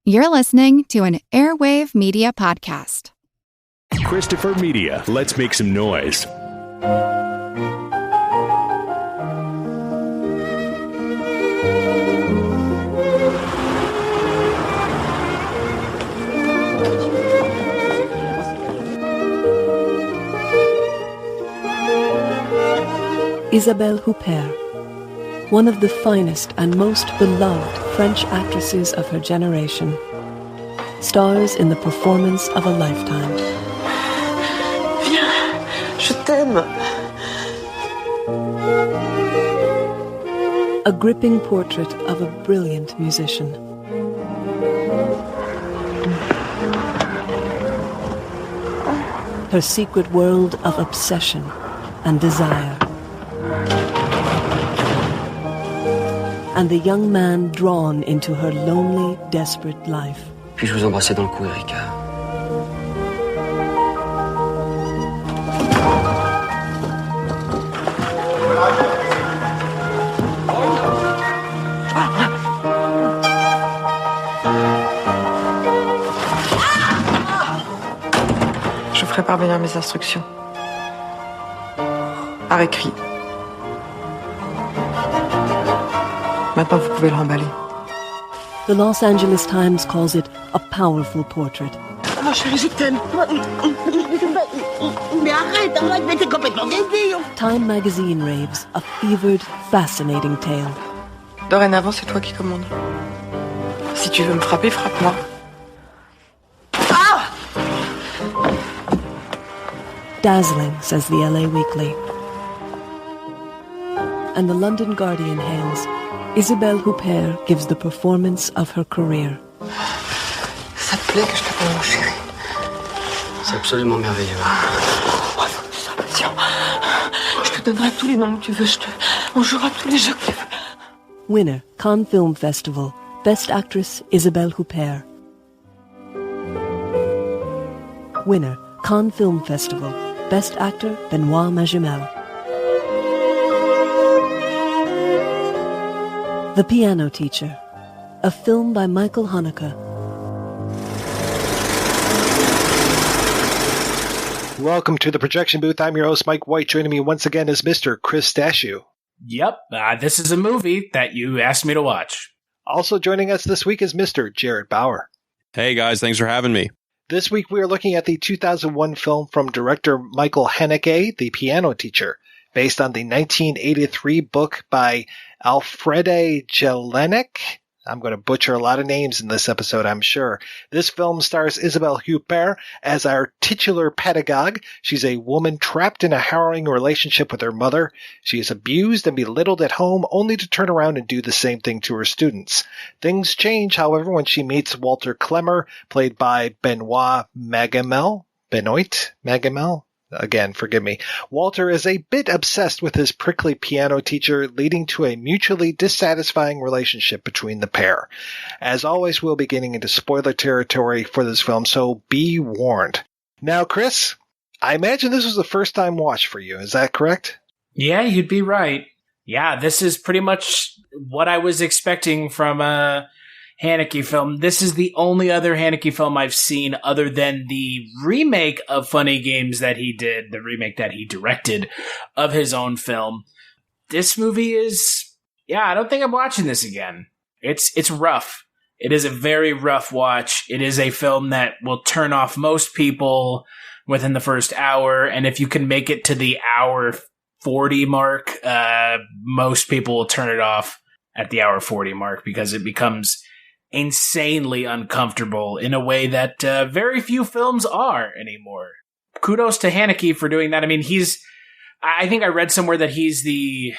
You're listening to an Airwave Media Podcast. Christopher Media, let's make some noise. Isabelle Huppert, one of the finest and most beloved French actresses of her generation, stars in the performance of a lifetime. Viens, je t'aime. A gripping portrait of a brilliant musician. Her secret world of obsession and desire. And the young man drawn into her lonely, desperate life. Puis-je vous embrasser dans le cou, Erika? Je vous ferai parvenir mes instructions. Par écrit. Maintenant, vous pouvez le remballer. The Los Angeles Times calls it a powerful portrait. Oh, chérie, je t'aime. Mais arrête, mais t'es complètement débile. Time magazine raves a fevered, fascinating tale. Dorénavant, c'est toi qui commandes. Si tu veux me frapper, frappe-moi. Ah! Dazzling, says the LA Weekly. And the London Guardian hails, Isabelle Huppert gives the performance of her career. Ça te plaît que je t'appelle mon chéri? C'est absolument merveilleux. Oh, faut que tu sois patient. Je te donnerai tous les noms que tu veux. On jouera tous les jeux que tu veux. Winner, Cannes Film Festival. Best Actress, Isabelle Huppert. Winner, Cannes Film Festival. Best Actor, Benoît Magimel. The Piano Teacher, a film by Michael Haneke. Welcome to the projection booth. I'm your host, Mike White. Joining me once again is Mr. Chris Stachiw. Yep, this is a movie that you asked me to watch. Also joining us this week is Mr. Jared Bauer. Hey guys, thanks for having me. This week we are looking at the 2001 film from director Michael Haneke, The Piano Teacher, based on the 1983 book by Elfriede Jelinek. I'm going to butcher a lot of names in this episode, I'm sure. This film stars Isabelle Huppert as our titular pedagogue. She's a woman trapped in a harrowing relationship with her mother. She is abused and belittled at home, only to turn around and do the same thing to her students. Things change, however, when she meets Walter Klemmer, played by Benoît Magimel. Benoît Magimel? Again, forgive me. Walter is a bit obsessed with his prickly piano teacher, leading to a mutually dissatisfying relationship between the pair. As always, we'll be getting into spoiler territory for this film, so be warned. Now, Chris, I imagine this was the first time watch for you. Is that correct? Yeah, you'd be right. Yeah, this is pretty much what I was expecting from a Haneke film. This is the only other Haneke film I've seen other than the remake of Funny Games that he did, the remake that he directed of his own film. This movie is, I don't think I'm watching this again. It's rough. It is a very rough watch. It is a film that will turn off most people within the first hour, and if you can make it to the hour 40 mark, most people will turn it off at the hour 40 mark because it becomes insanely uncomfortable in a way that very few films are anymore. Kudos to Haneke for doing that. I mean, I think I read somewhere that he's the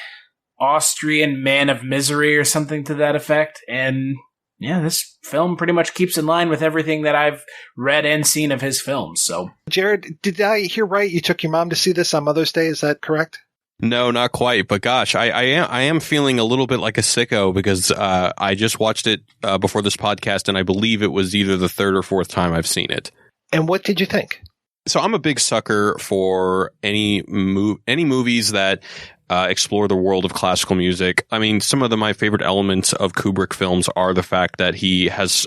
Austrian Man of Misery or something to that effect. And yeah, this film pretty much keeps in line with everything that I've read and seen of his films. So, Jared, did I hear right? You took your mom to see this on Mother's Day. Is that correct? No, not quite. But gosh, I am feeling a little bit like a sicko because I just watched it before this podcast, and I believe it was either the third or fourth time I've seen it. And what did you think? So I'm a big sucker for any movies that explore the world of classical music. I mean, some of my favorite elements of Kubrick films are the fact that he has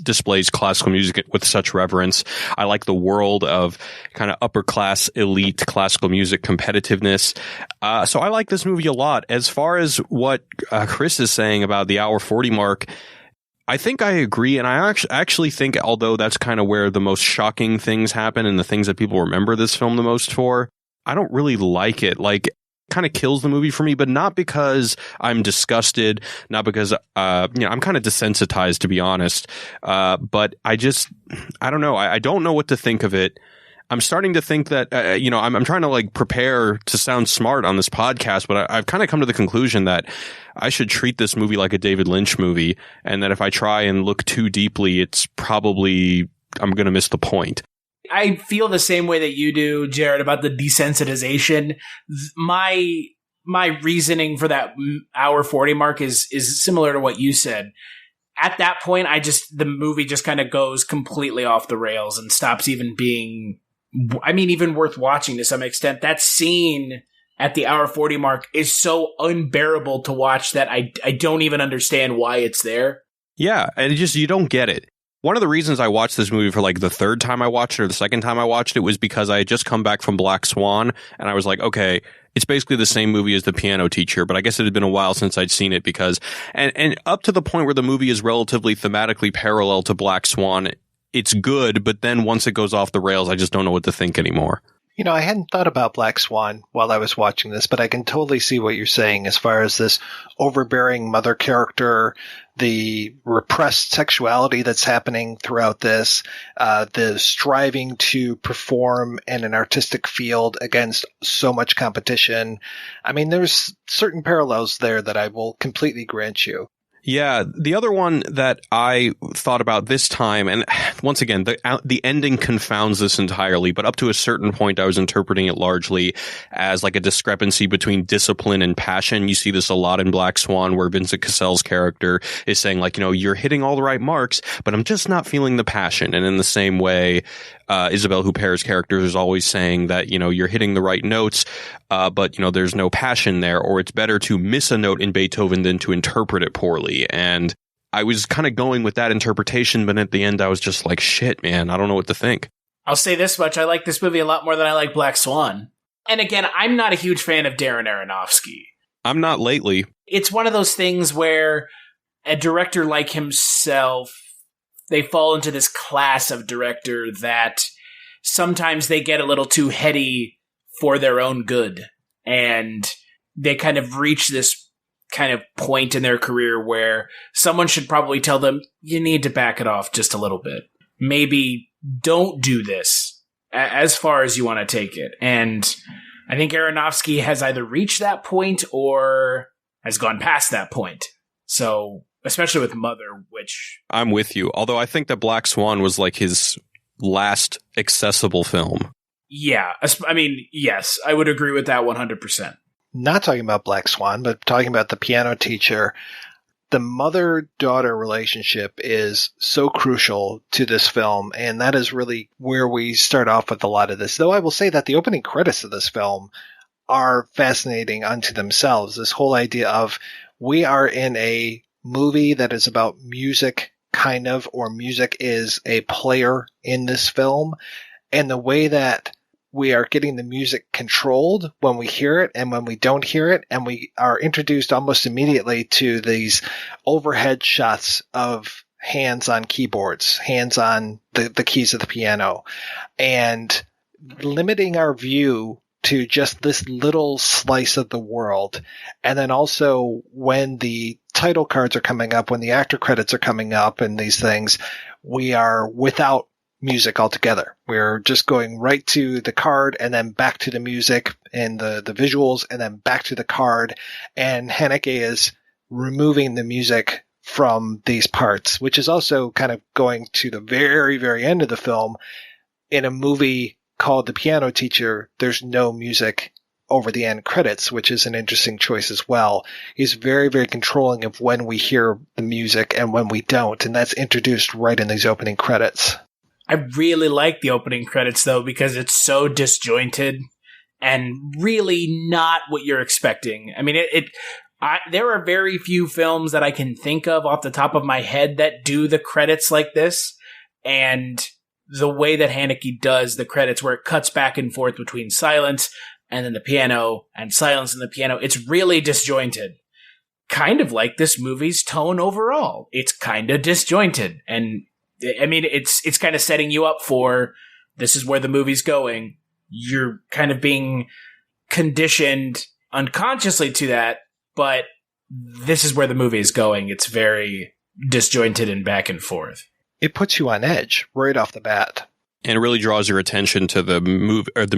displays classical music with such reverence. I like the world of kind of upper class elite classical music competitiveness. So I like this movie a lot. As far as what Chris is saying about the hour 40 mark, I think I agree, and I actually think, although that's kind of where the most shocking things happen and the things that people remember this film the most for, I don't really like it. Like, kind of kills the movie for me, but not because I'm disgusted, not because I'm kind of desensitized, to be honest. But I don't know. I don't know what to think of it. I'm starting to think that, I'm trying to like prepare to sound smart on this podcast, but I've kind of come to the conclusion that I should treat this movie like a David Lynch movie, and that if I try and look too deeply, I'm going to miss the point. I feel the same way that you do, Jared, about the desensitization. My reasoning for that hour 40 mark is similar to what you said. At that point, the movie just kind of goes completely off the rails and stops even being, even worth watching to some extent. That scene at the hour 40 mark is so unbearable to watch that I don't even understand why it's there. Yeah, and you don't get it. One of the reasons I watched this movie for like the third time I watched it or the second time I watched it was because I had just come back from Black Swan, and I was like, okay, it's basically the same movie as The Piano Teacher, but I guess it had been a while since I'd seen it because, and up to the point where the movie is relatively thematically parallel to Black Swan, it's good, but then once it goes off the rails, I just don't know what to think anymore. You know, I hadn't thought about Black Swan while I was watching this, but I can totally see what you're saying as far as this overbearing mother character, the repressed sexuality that's happening throughout this, the striving to perform in an artistic field against so much competition. I mean, there's certain parallels there that I will completely grant you. Yeah, the other one that I thought about this time, and once again, the ending confounds this entirely, but up to a certain point, I was interpreting it largely as like a discrepancy between discipline and passion. You see this a lot in Black Swan, where Vincent Cassel's character is saying, like, you're hitting all the right marks, but I'm just not feeling the passion. And in the same way, Isabelle Huppert's character is always saying that, you're hitting the right notes, but, there's no passion there, or it's better to miss a note in Beethoven than to interpret it poorly. And I was kind of going with that interpretation, but at the end I was just like, shit, man, I don't know what to think. I'll say this much. I like this movie a lot more than I like Black Swan. And again, I'm not a huge fan of Darren Aronofsky. I'm not lately. It's one of those things where a director like himself, they fall into this class of director that sometimes they get a little too heady for their own good. And they kind of reach this kind of point in their career where someone should probably tell them, you need to back it off just a little bit. Maybe don't do this as far as you want to take it. And I think Aronofsky has either reached that point or has gone past that point. So, especially with Mother, which... I'm with you. Although I think that Black Swan was like his last accessible film. Yeah. Yes, I would agree with that 100%. Not talking about Black Swan, but talking about The Piano Teacher. The mother-daughter relationship is so crucial to this film, and that is really where we start off with a lot of this. Though I will say that the opening credits of this film are fascinating unto themselves. This whole idea of we are in a movie that is about music, kind of, or music is a player in this film, and the way that we are getting the music controlled when we hear it and when we don't hear it. And we are introduced almost immediately to these overhead shots of hands on keyboards, hands on the keys of the piano, and limiting our view to just this little slice of the world. And then also when the title cards are coming up, when the actor credits are coming up and these things, we are without music altogether. We're just going right to the card and then back to the music and the visuals and then back to the card. And Haneke is removing the music from these parts, which is also kind of going to the very, very end of the film. In a movie called The Piano Teacher, there's no music over the end credits, which is an interesting choice as well. He's very, very controlling of when we hear the music and when we don't. And that's introduced right in these opening credits. I really like the opening credits, though, because it's so disjointed and really not what you're expecting. I mean, there are very few films that I can think of off the top of my head that do the credits like this. And the way that Haneke does the credits, where it cuts back and forth between silence and then the piano and silence and the piano, it's really disjointed. Kind of like this movie's tone overall. It's kind of disjointed. And I mean, it's kind of setting you up for, this is where the movie's going. You're kind of being conditioned unconsciously to that, but this is where the movie is going. It's very disjointed and back and forth. It puts you on edge right off the bat. And it really draws your attention to the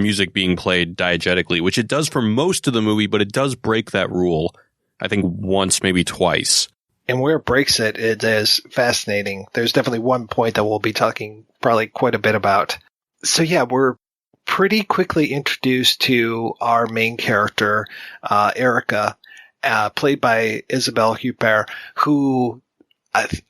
music being played diegetically, which it does for most of the movie, but it does break that rule, I think, once, maybe twice. And where it breaks it is fascinating. There's definitely one point that we'll be talking probably quite a bit about. So yeah, we're pretty quickly introduced to our main character, Erica, played by Isabelle Huppert, who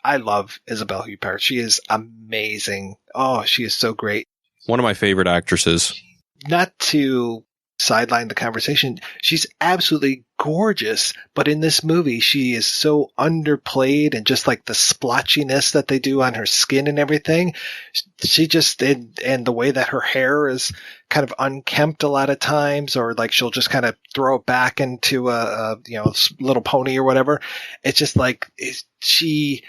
I love Isabelle Huppert. She is amazing. Oh, she is so great. One of my favorite actresses. Not to sideline the conversation, she's absolutely gorgeous, but in this movie she is so underplayed, and just like the splotchiness that they do on her skin and everything, she just and the way that her hair is kind of unkempt a lot of times, or like she'll just kind of throw it back into a little pony or whatever. It's just like she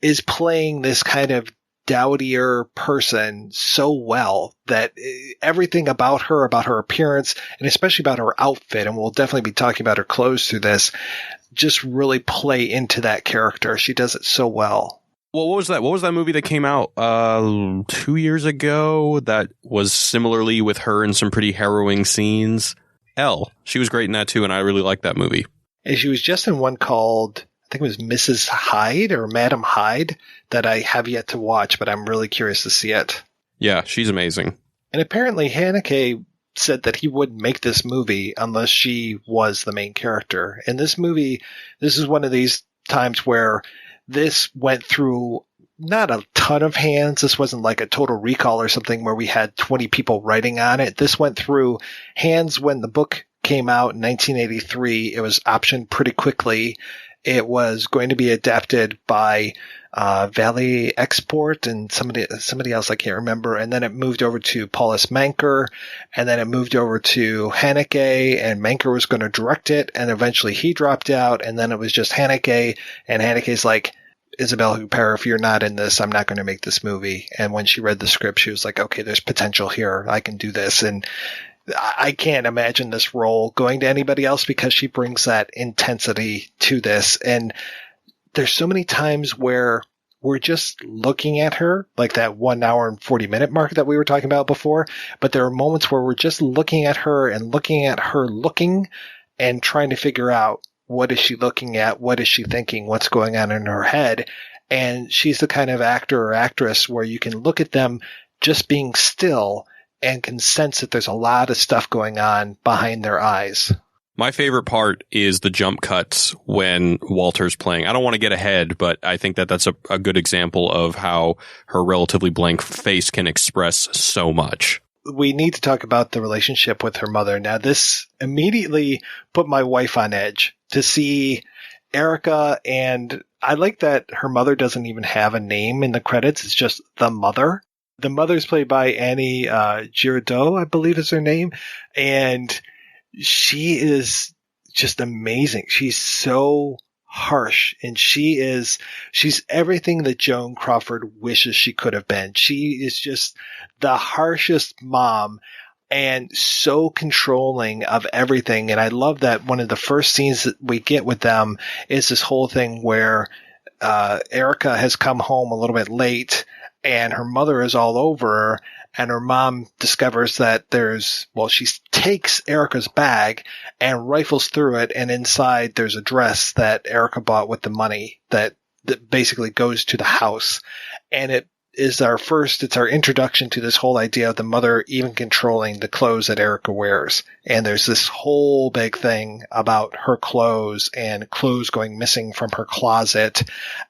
is playing this kind of dowdier person so well that everything about her appearance, and especially about her outfit, and we'll definitely be talking about her clothes through this, just really play into that character. She does it so well. Well, what was that? What was that movie that came out 2 years ago that was similarly with her in some pretty harrowing scenes? Elle. She was great in that too, and I really liked that movie. And she was just in one called, I think it was Mrs. Hyde or Madam Hyde, that I have yet to watch, but I'm really curious to see it. Yeah, she's amazing. And apparently Haneke said that he wouldn't make this movie unless she was the main character. And this movie, this is one of these times where this went through not a ton of hands. This wasn't like a Total Recall or something where we had 20 people writing on it. This went through hands when the book came out in 1983. It was optioned pretty quickly. It was going to be adapted by Valley Export and somebody else I can't remember. And then it moved over to Paulus Manker, and then it moved over to Haneke, and Manker was going to direct it, and eventually he dropped out, and then it was just Haneke, and Haneke's like, Isabelle Huppert, if you're not in this, I'm not going to make this movie. And when she read the script, she was like, okay, there's potential here. I can do this. And I can't imagine this role going to anybody else because she brings that intensity to this. And there's so many times where we're just looking at her, like that 1 hour and 40 minute mark that we were talking about before. But there are moments where we're just looking at her and looking at her looking and trying to figure out, what is she looking at? What is she thinking? What's going on in her head? And she's the kind of actor or actress where you can look at them just being still and can sense that there's a lot of stuff going on behind their eyes. My favorite part is the jump cuts when Walter's playing. I don't want to get ahead, but I think that that's a good example of how her relatively blank face can express so much. We need to talk about the relationship with her mother. Now, this immediately put my wife on edge to see Erica, and I like that her mother doesn't even have a name in the credits. It's just the mother. The mother's played by Annie Girardot, I believe is her name. And she is just amazing. She's so harsh, and she's everything that Joan Crawford wishes she could have been. She is just the harshest mom and so controlling of everything. And I love that one of the first scenes that we get with them is this whole thing where Erica has come home a little bit late, and her mother is all over her, and her mom discovers that she takes Erica's bag and rifles through it, and inside there's a dress that Erica bought with the money that basically goes to the house. And is it's our introduction to this whole idea of the mother even controlling the clothes that Erica wears. And there's this whole big thing about her clothes and clothes going missing from her closet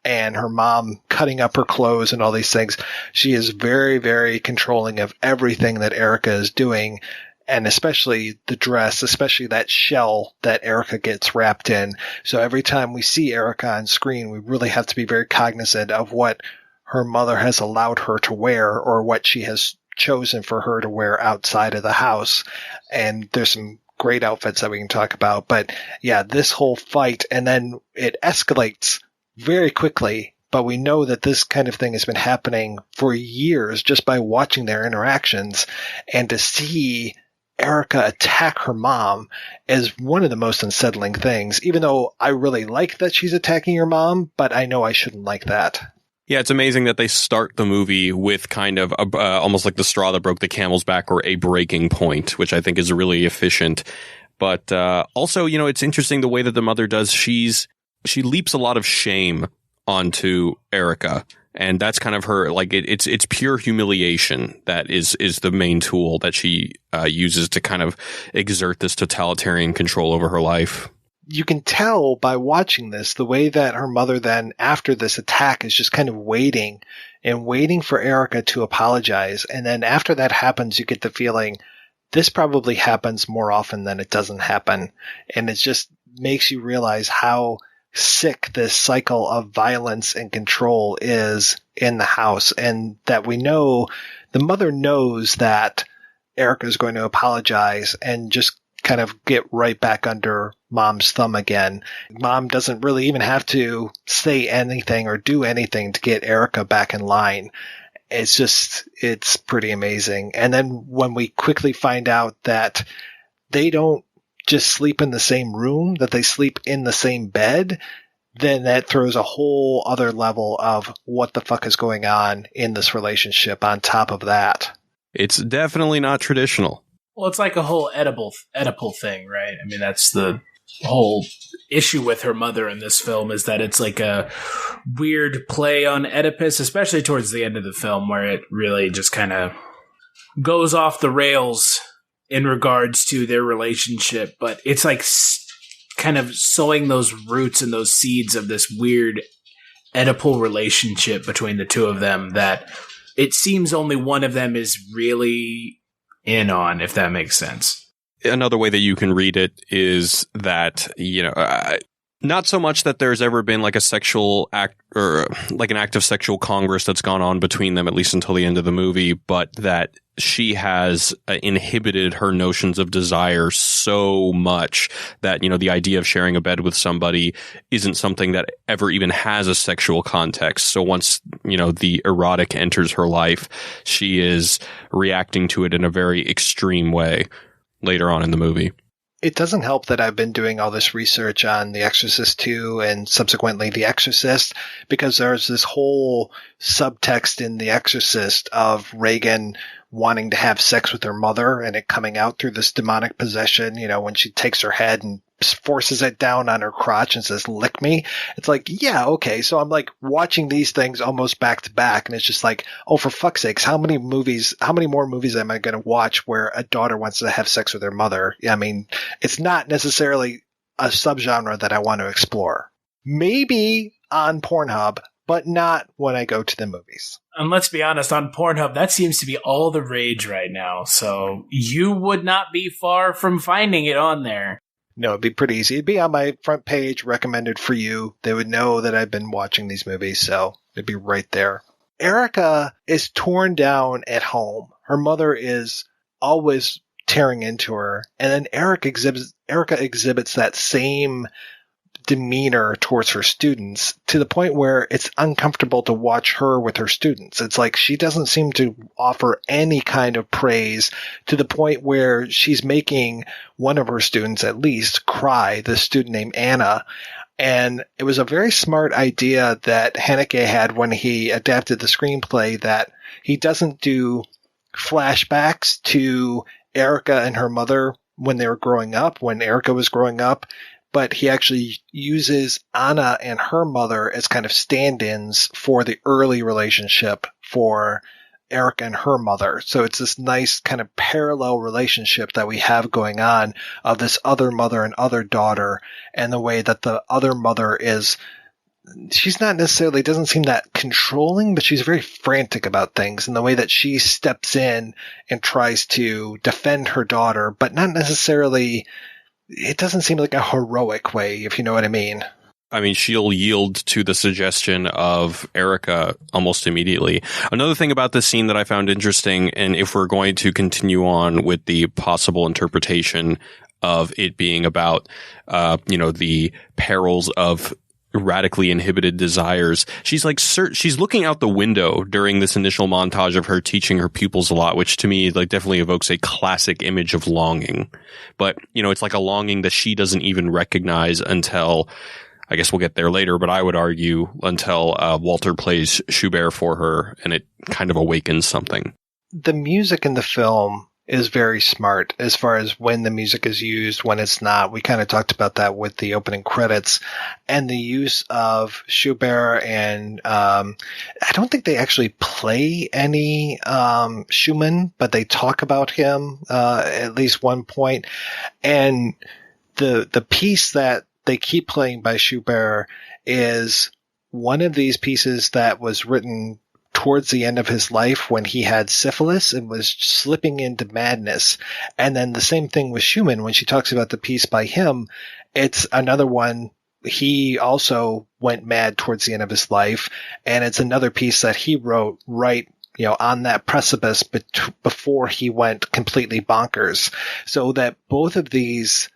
and her mom cutting up her clothes and all these things. She is very, very controlling of everything that Erica is doing. And especially the dress, especially that shell that Erica gets wrapped in. So every time we see Erica on screen, we really have to be very cognizant of what her mother has allowed her to wear or what she has chosen for her to wear outside of the house. And there's some great outfits that we can talk about. But yeah, this whole fight, and then it escalates very quickly. But we know that this kind of thing has been happening for years just by watching their interactions. And to see Erica attack her mom is one of the most unsettling things, even though I really like that she's attacking her mom, but I know I shouldn't like that. Yeah, it's amazing that they start the movie with kind of almost like the straw that broke the camel's back or a breaking point, which I think is really efficient. But also, it's interesting the way that the mother does. She leaps a lot of shame onto Erica. And that's kind of her, like, it's pure humiliation that is the main tool that she uses to kind of exert this totalitarian control over her life. You can tell by watching this, the way that her mother then, after this attack, is just kind of waiting for Erica to apologize. And then after that happens, you get the feeling this probably happens more often than it doesn't happen. And it just makes you realize how sick this cycle of violence and control is in the house, and that we know the mother knows that Erica is going to apologize and just kind of get right back under mom's thumb again. Mom doesn't really even have to say anything or do anything to get Erica back in line. It's pretty amazing. And then when we quickly find out that they don't just sleep in the same room, that they sleep in the same bed, then that throws a whole other level of what the fuck is going on in this relationship on top of that. It's definitely not traditional. Well, it's like a whole Oedipal thing, right? I mean, that's the whole issue with her mother in this film, is that it's like a weird play on Oedipus, especially towards the end of the film, where it really just kind of goes off the rails in regards to their relationship. But it's like kind of sowing those roots and those seeds of this weird Oedipal relationship between the two of them that it seems only one of them is really in on, if that makes sense. Another way that you can read it is that, not so much that there's ever been like a sexual act or like an act of sexual congress that's gone on between them, at least until the end of the movie, but that she has inhibited her notions of desire so much that, the idea of sharing a bed with somebody isn't something that ever even has a sexual context. So once, the erotic enters her life, she is reacting to it in a very extreme way later on in the movie. It doesn't help that I've been doing all this research on The Exorcist 2 and subsequently The Exorcist, because there's this whole subtext in The Exorcist of Regan wanting to have sex with her mother and it coming out through this demonic possession, when she takes her head and forces it down on her crotch and says, "Lick me." It's like, yeah, okay. So I'm like watching these things almost back to back, and it's just like, oh, for fuck's sakes, how many more movies am I going to watch where a daughter wants to have sex with her mother? I mean, it's not necessarily a subgenre that I want to explore. Maybe on Pornhub, but not when I go to the movies. And let's be honest, on Pornhub, that seems to be all the rage right now. So you would not be far from finding it on there. No, it'd be pretty easy. It'd be on my front page, recommended for you. They would know that I've been watching these movies, so it'd be right there. Erica is torn down at home. Her mother is always tearing into her, and then Erica exhibits that same demeanor towards her students to the point where it's uncomfortable to watch her with her students. It's like she doesn't seem to offer any kind of praise, to the point where she's making one of her students at least cry, this student named Anna. And it was a very smart idea that Haneke had when he adapted the screenplay, that he doesn't do flashbacks to Erica and her mother when they were growing up, when Erica was growing up, but he actually uses Anna and her mother as kind of stand-ins for the early relationship for Erica and her mother. So it's this nice kind of parallel relationship that we have going on of this other mother and other daughter, and the way that the other mother is, she's not necessarily, doesn't seem that controlling, but she's very frantic about things, and the way that she steps in and tries to defend her daughter, but not necessarily, it doesn't seem like a heroic way, if you know what I mean. I mean, she'll yield to the suggestion of Erica almost immediately. Another thing about this scene that I found interesting, and if we're going to continue on with the possible interpretation of it being about, the perils of radically inhibited desires, she's looking out the window during this initial montage of her teaching her pupils a lot, which to me definitely evokes a classic image of longing. But, it's like a longing that she doesn't even recognize until, I guess we'll get there later, but I would argue until Walter plays Schubert for her, and it kind of awakens something. The music in the film is very smart as far as when the music is used, when it's not. We kind of talked about that with the opening credits, and the use of Schubert, and I don't think they actually play any Schumann, but they talk about him at least one point. And the piece that they keep playing by Schubert is one of these pieces that was written towards the end of his life when he had syphilis and was slipping into madness. And then the same thing with Schumann, when she talks about the piece by him, it's another one. He also went mad towards the end of his life, and it's another piece that he wrote right on that precipice before he went completely bonkers. So that both of these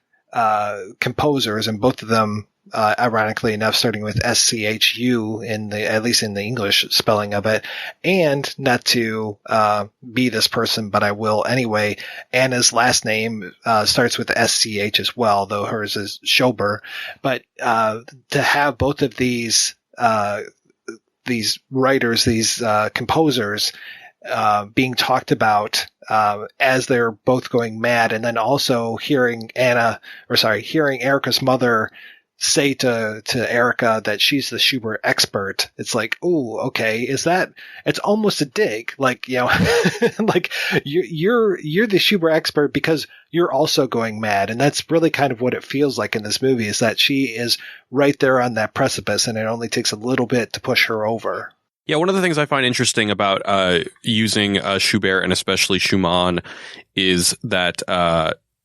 composers, and both of them, ironically enough, starting with SCHU at least in the English spelling of it, and not to be this person, but I will anyway. Anna's last name starts with SCH as well, though hers is Schober. But to have both of these writers, these composers, being talked about as they're both going mad, and then also hearing Erica's mother say to Erica that she's the Schubert expert. It's like, ooh, okay, it's almost a dig, like you're the Schubert expert because you're also going mad, and that's really kind of what it feels like in this movie, is that she is right there on that precipice, and it only takes a little bit to push her over. Yeah, one of the things I find interesting about using Schubert, and especially Schumann, is that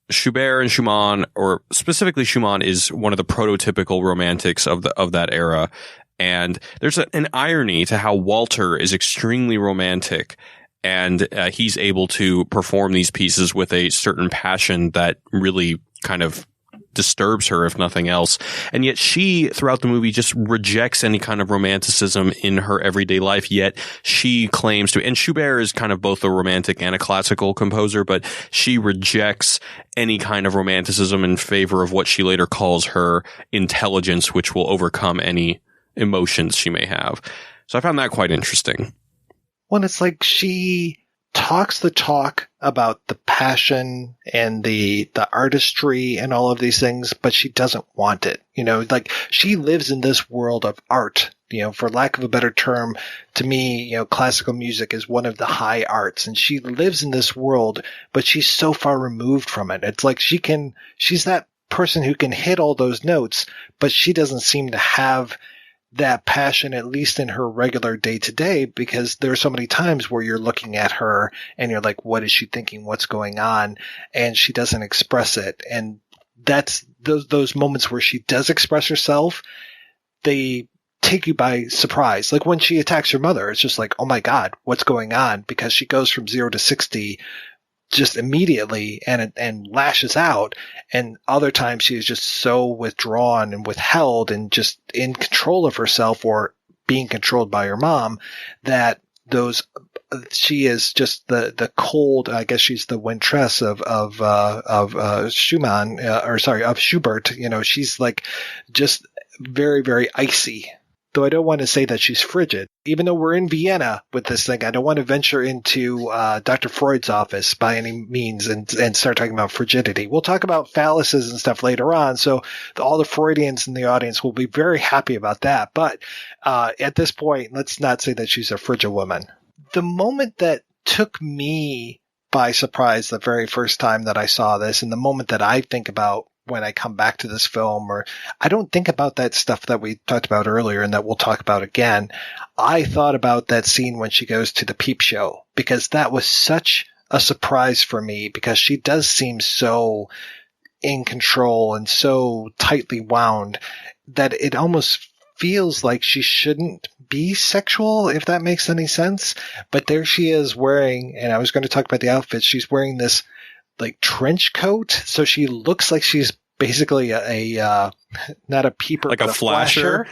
Schubert and Schumann, or specifically Schumann, is one of the prototypical romantics of that era. And there's an irony to how Walter is extremely romantic, and he's able to perform these pieces with a certain passion that really kind of disturbs her, if nothing else. And yet she, throughout the movie, just rejects any kind of romanticism in her everyday life, yet she claims to. And Schubert is kind of both a romantic and a classical composer, but she rejects any kind of romanticism in favor of what she later calls her intelligence, which will overcome any emotions she may have. So I found that quite interesting. Well, it's like she talks the talk about the passion and the artistry and all of these things, but she doesn't want it. Like she lives in this world of art, for lack of a better term. To me, classical music is one of the high arts, and she lives in this world, but she's so far removed from it. It's like she's that person who can hit all those notes, but she doesn't seem to have that passion, at least in her regular day to day, because there are so many times where you're looking at her and you're like, what is she thinking? What's going on? And she doesn't express it. And that's those moments where she does express herself, they take you by surprise. Like when she attacks her mother, it's just like, oh my God, what's going on? Because she goes from 0 to 60 just immediately and lashes out. And other times she is just so withdrawn and withheld and just in control of herself, or being controlled by her mom, that she is just the cold, I guess she's the Wintress of Schumann, of Schubert. She's like just very, very icy, though I don't want to say that she's frigid. Even though we're in Vienna with this thing, I don't want to venture into Dr. Freud's office by any means and start talking about frigidity. We'll talk about phalluses and stuff later on, so all the Freudians in the audience will be very happy about that. But at this point, let's not say that she's a frigid woman. The moment that took me by surprise the very first time that I saw this, and the moment that I think about when I come back to this film, or I don't think about that stuff that we talked about earlier and that we'll talk about again. I thought about that scene when she goes to the peep show, because that was such a surprise for me, because she does seem so in control and so tightly wound that it almost feels like she shouldn't be sexual, if that makes any sense. But there she is wearing, and I was going to talk about the outfit, she's wearing this like trench coat, so she looks like she's basically a not a peeper, like but a flasher.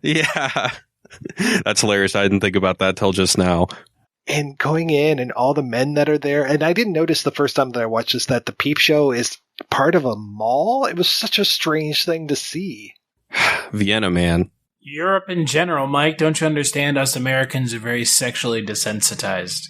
Yeah. That's hilarious. I didn't think about that till just now. And going in, and all the men that are there, and I didn't notice the first time that I watched this that the peep show is part of a mall. It was such a strange thing to see. Vienna, man. Europe in general, Mike, don't you understand? Us Americans are very sexually desensitized.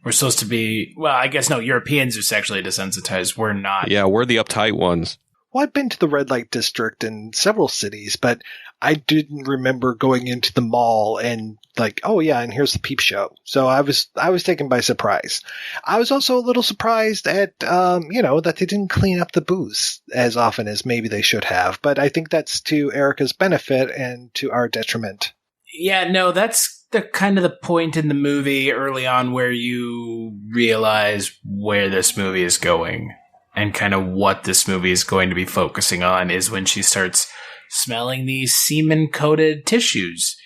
We're supposed to be, well, I guess no, Europeans are sexually desensitized. We're not. Yeah, we're the uptight ones. Well, I've been to the red light district in several cities, but I didn't remember going into the mall and like, oh yeah, and here's the peep show. So I was taken by surprise. I was also a little surprised at, that they didn't clean up the booths as often as maybe they should have. But I think that's to Erica's benefit and to our detriment. Yeah, no, that's the kind of the point in the movie early on where you realize where this movie is going and kind of what this movie is going to be focusing on is when she starts smelling these semen-coated tissues.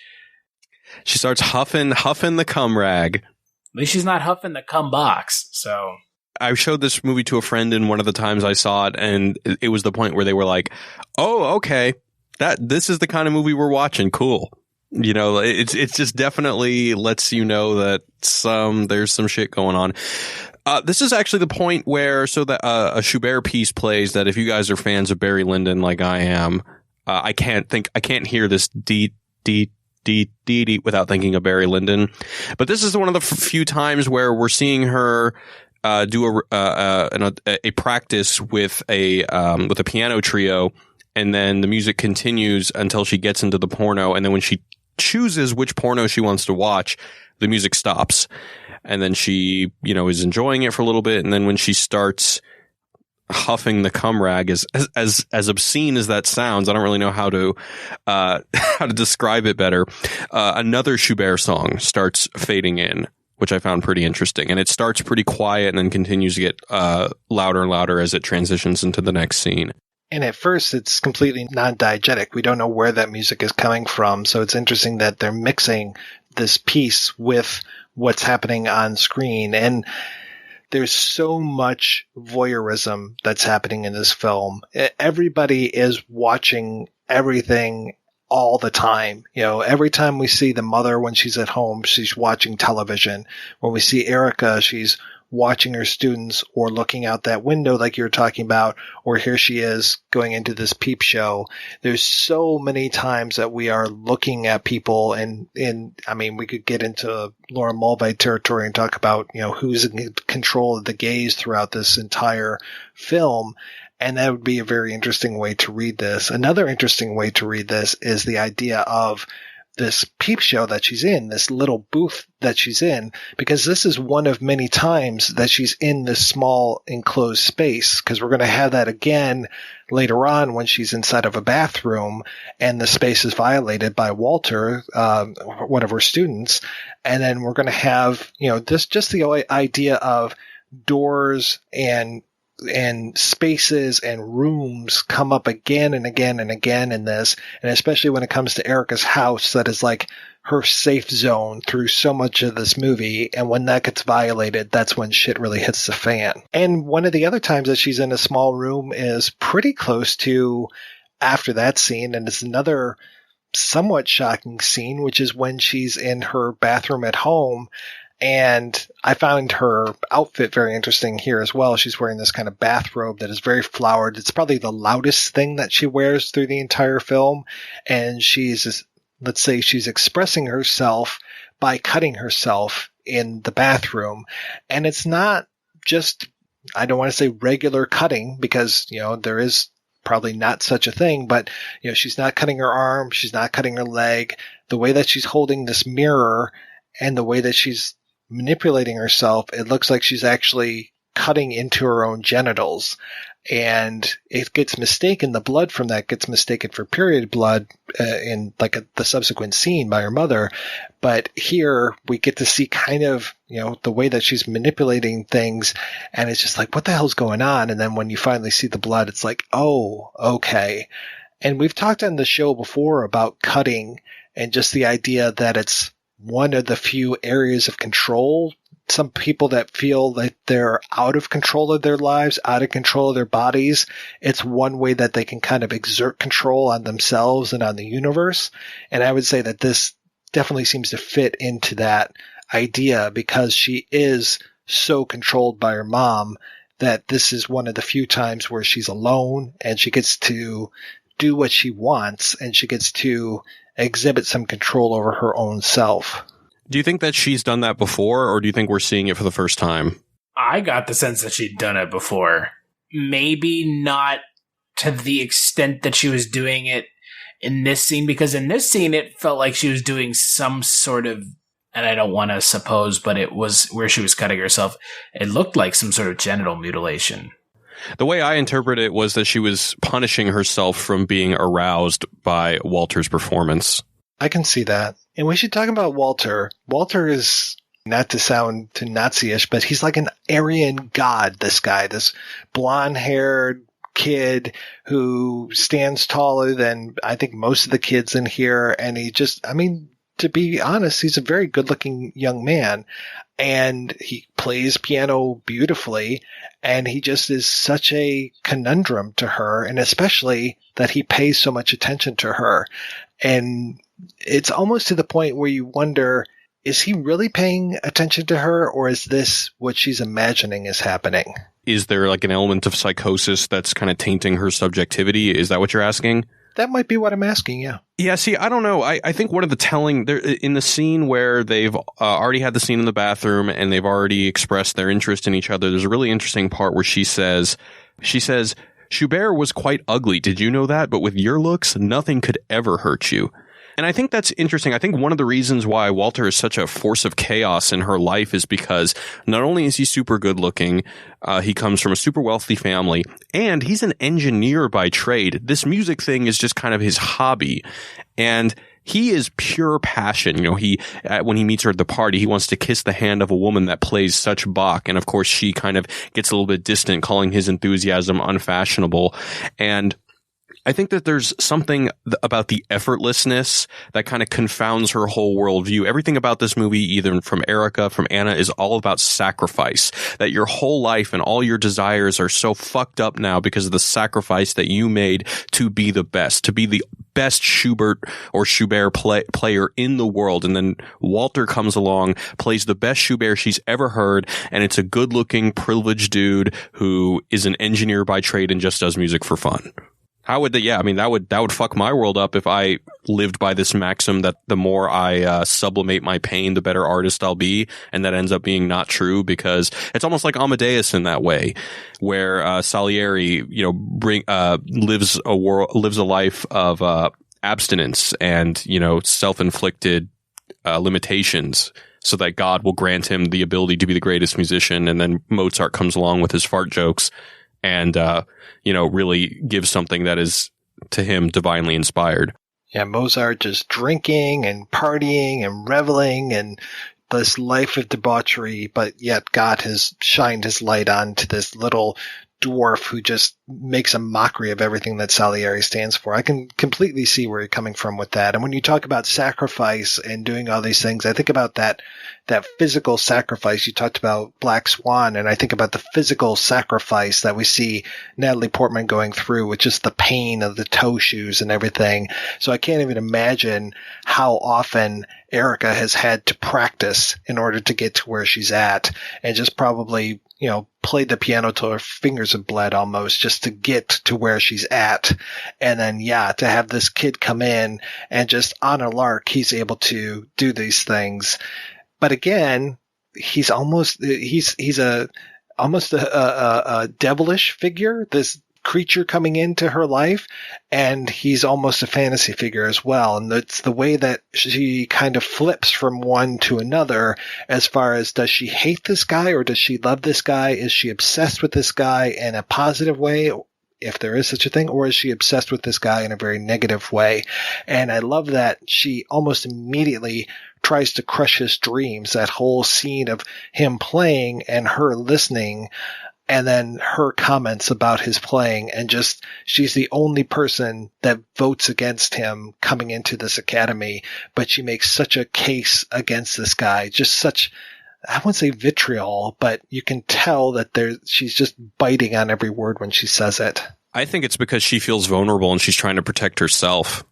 She starts huffing the cum rag. At least she's not huffing the cum box, so... I showed this movie to a friend in one of the times I saw it, and it was the point where they were like, oh, okay, this is the kind of movie we're watching. Cool. You know, it's just definitely lets you know that there's some shit going on. This is actually the point where a Schubert piece plays that if you guys are fans of Barry Lyndon like I am, I can't hear this dee without thinking of Barry Lyndon. But this is one of the few times where we're seeing her do a practice with a piano trio, and then the music continues until she gets into the porno, and then when she chooses which porno she wants to watch, the music stops. And then she, is enjoying it for a little bit. And then when she starts huffing the cum rag, as obscene as that sounds, I don't really know how to describe it better. Another Schubert song starts fading in, which I found pretty interesting. And it starts pretty quiet and then continues to get louder and louder as it transitions into the next scene. And at first, it's completely non-diegetic. We don't know where that music is coming from. So it's interesting that they're mixing this piece with what's happening on screen. And there's so much voyeurism that's happening in this film. Everybody is watching everything all the time. Every time we see the mother when she's at home, she's watching television. When we see Erica, she's watching her students or looking out that window like you were talking about, or here she is going into this peep show. There's so many times that we are looking at people and we could get into Laura Mulvey territory and talk about, who's in control of the gaze throughout this entire film. And that would be a very interesting way to read this. Another interesting way to read this is the idea of this peep show that she's in, this little booth that she's in, because this is one of many times that she's in this small enclosed space, because we're going to have that again later on when she's inside of a bathroom and the space is violated by Walter, one of her students. And then we're going to have, this just the idea of doors and spaces and rooms come up again and again and again in this, and especially when it comes to Erica's house, that is like her safe zone through so much of this movie, and when that gets violated, that's when shit really hits the fan. And one of the other times that she's in a small room is pretty close to after that scene, and it's another somewhat shocking scene, which is when she's in her bathroom at home. And I found her outfit very interesting here as well. She's wearing this kind of bathrobe that is very flowered. It's probably the loudest thing that she wears through the entire film. And she's let's say she's expressing herself by cutting herself in the bathroom. And it's not just, I don't want to say regular cutting, because, there is probably not such a thing, but, she's not cutting her arm. She's not cutting her leg. The way that she's holding this mirror and the way that she's manipulating herself, it looks like she's actually cutting into her own genitals. And it gets mistaken, the blood from that gets mistaken for period blood in the subsequent scene by her mother. But here we get to see kind of, the way that she's manipulating things. And it's just like, what the hell's going on? And then when you finally see the blood, it's like, oh, okay. And we've talked on the show before about cutting and just the idea that it's one of the few areas of control. Some people that feel that they're out of control of their lives, out of control of their bodies, it's one way that they can kind of exert control on themselves and on the universe. And I would say that this definitely seems to fit into that idea, because she is so controlled by her mom that this is one of the few times where she's alone and she gets to do what she wants and she gets to exhibit some control over her own self. Do you think that she's done that before, or do you think we're seeing it for the first time? I got the sense that she'd done it before. Maybe not to the extent that she was doing it in this scene, because in this scene it felt like she was doing some sort of, and I don't want to suppose, but it was where she was cutting herself. It looked like some sort of genital mutilation. The way I interpret it was that she was punishing herself from being aroused by Walter's performance. I can see that. And we should talk about Walter. Walter is, not to sound too Nazi-ish, but he's like an Aryan god, this guy, this blonde-haired kid who stands taller than I think most of the kids in here. And he just, to be honest, he's a very good-looking young man. And he plays piano beautifully. And he just is such a conundrum to her. And especially that he pays so much attention to her. And it's almost to the point where you wonder, is he really paying attention to her, or is this what she's imagining is happening? Is there like an element of psychosis that's kind of tainting her subjectivity? Is that what you're asking? That might be what I'm asking, yeah. Yeah, see, I don't know. I think one of the telling, in the scene where they've already had the scene in the bathroom and they've already expressed their interest in each other, there's a really interesting part where she says, Schubert was quite ugly. Did you know that? But with your looks, nothing could ever hurt you. And I think that's interesting. I think one of the reasons why Walter is such a force of chaos in her life is because not only is he super good looking, he comes from a super wealthy family, and he's an engineer by trade. This music thing is just kind of his hobby. And he is pure passion. When he meets her at the party, he wants to kiss the hand of a woman that plays such Bach. And of course, she kind of gets a little bit distant, calling his enthusiasm unfashionable. And I think that there's something about the effortlessness that kind of confounds her whole worldview. Everything about this movie, either from Erica, from Anna, is all about sacrifice. That your whole life and all your desires are so fucked up now because of the sacrifice that you made to be the best Schubert player in the world. And then Walter comes along, plays the best Schubert she's ever heard, and it's a good-looking, privileged dude who is an engineer by trade and just does music for fun. How would that would fuck my world up if I lived by this maxim that the more I sublimate my pain, the better artist I'll be, and that ends up being not true, because it's almost like Amadeus in that way, where Salieri, lives a life of abstinence and self-inflicted limitations, so that God will grant him the ability to be the greatest musician. And then Mozart comes along with his fart jokes and really gives something that is to him divinely inspired. Yeah, Mozart just drinking and partying and reveling and this life of debauchery, but yet God has shined his light on to this little dwarf who just makes a mockery of everything that Salieri stands for. I can completely see where you're coming from with that. And when you talk about sacrifice and doing all these things, I think about that physical sacrifice. You talked about Black Swan, and I think about the physical sacrifice that we see Natalie Portman going through with just the pain of the toe shoes and everything. So I can't even imagine how often Erica has had to practice in order to get to where she's at, and just probably, played the piano till her fingers have bled almost just to get to where she's at. And then, to have this kid come in and just on a lark, he's able to do these things. But again, he's almost a devilish figure, this creature coming into her life, and he's almost a fantasy figure as well. And it's the way that she kind of flips from one to another as far as, does she hate this guy or does she love this guy? Is she obsessed with this guy in a positive way, if there is such a thing, or is she obsessed with this guy in a very negative way? And I love that she almost immediately tries to crush his dreams. That whole scene of him playing and her listening, and then her comments about his playing, and just, she's the only person that votes against him coming into this academy, but she makes such a case against this guy, just such, I wouldn't say vitriol, but you can tell that she's just biting on every word when she says it. I think it's because she feels vulnerable and she's trying to protect herself.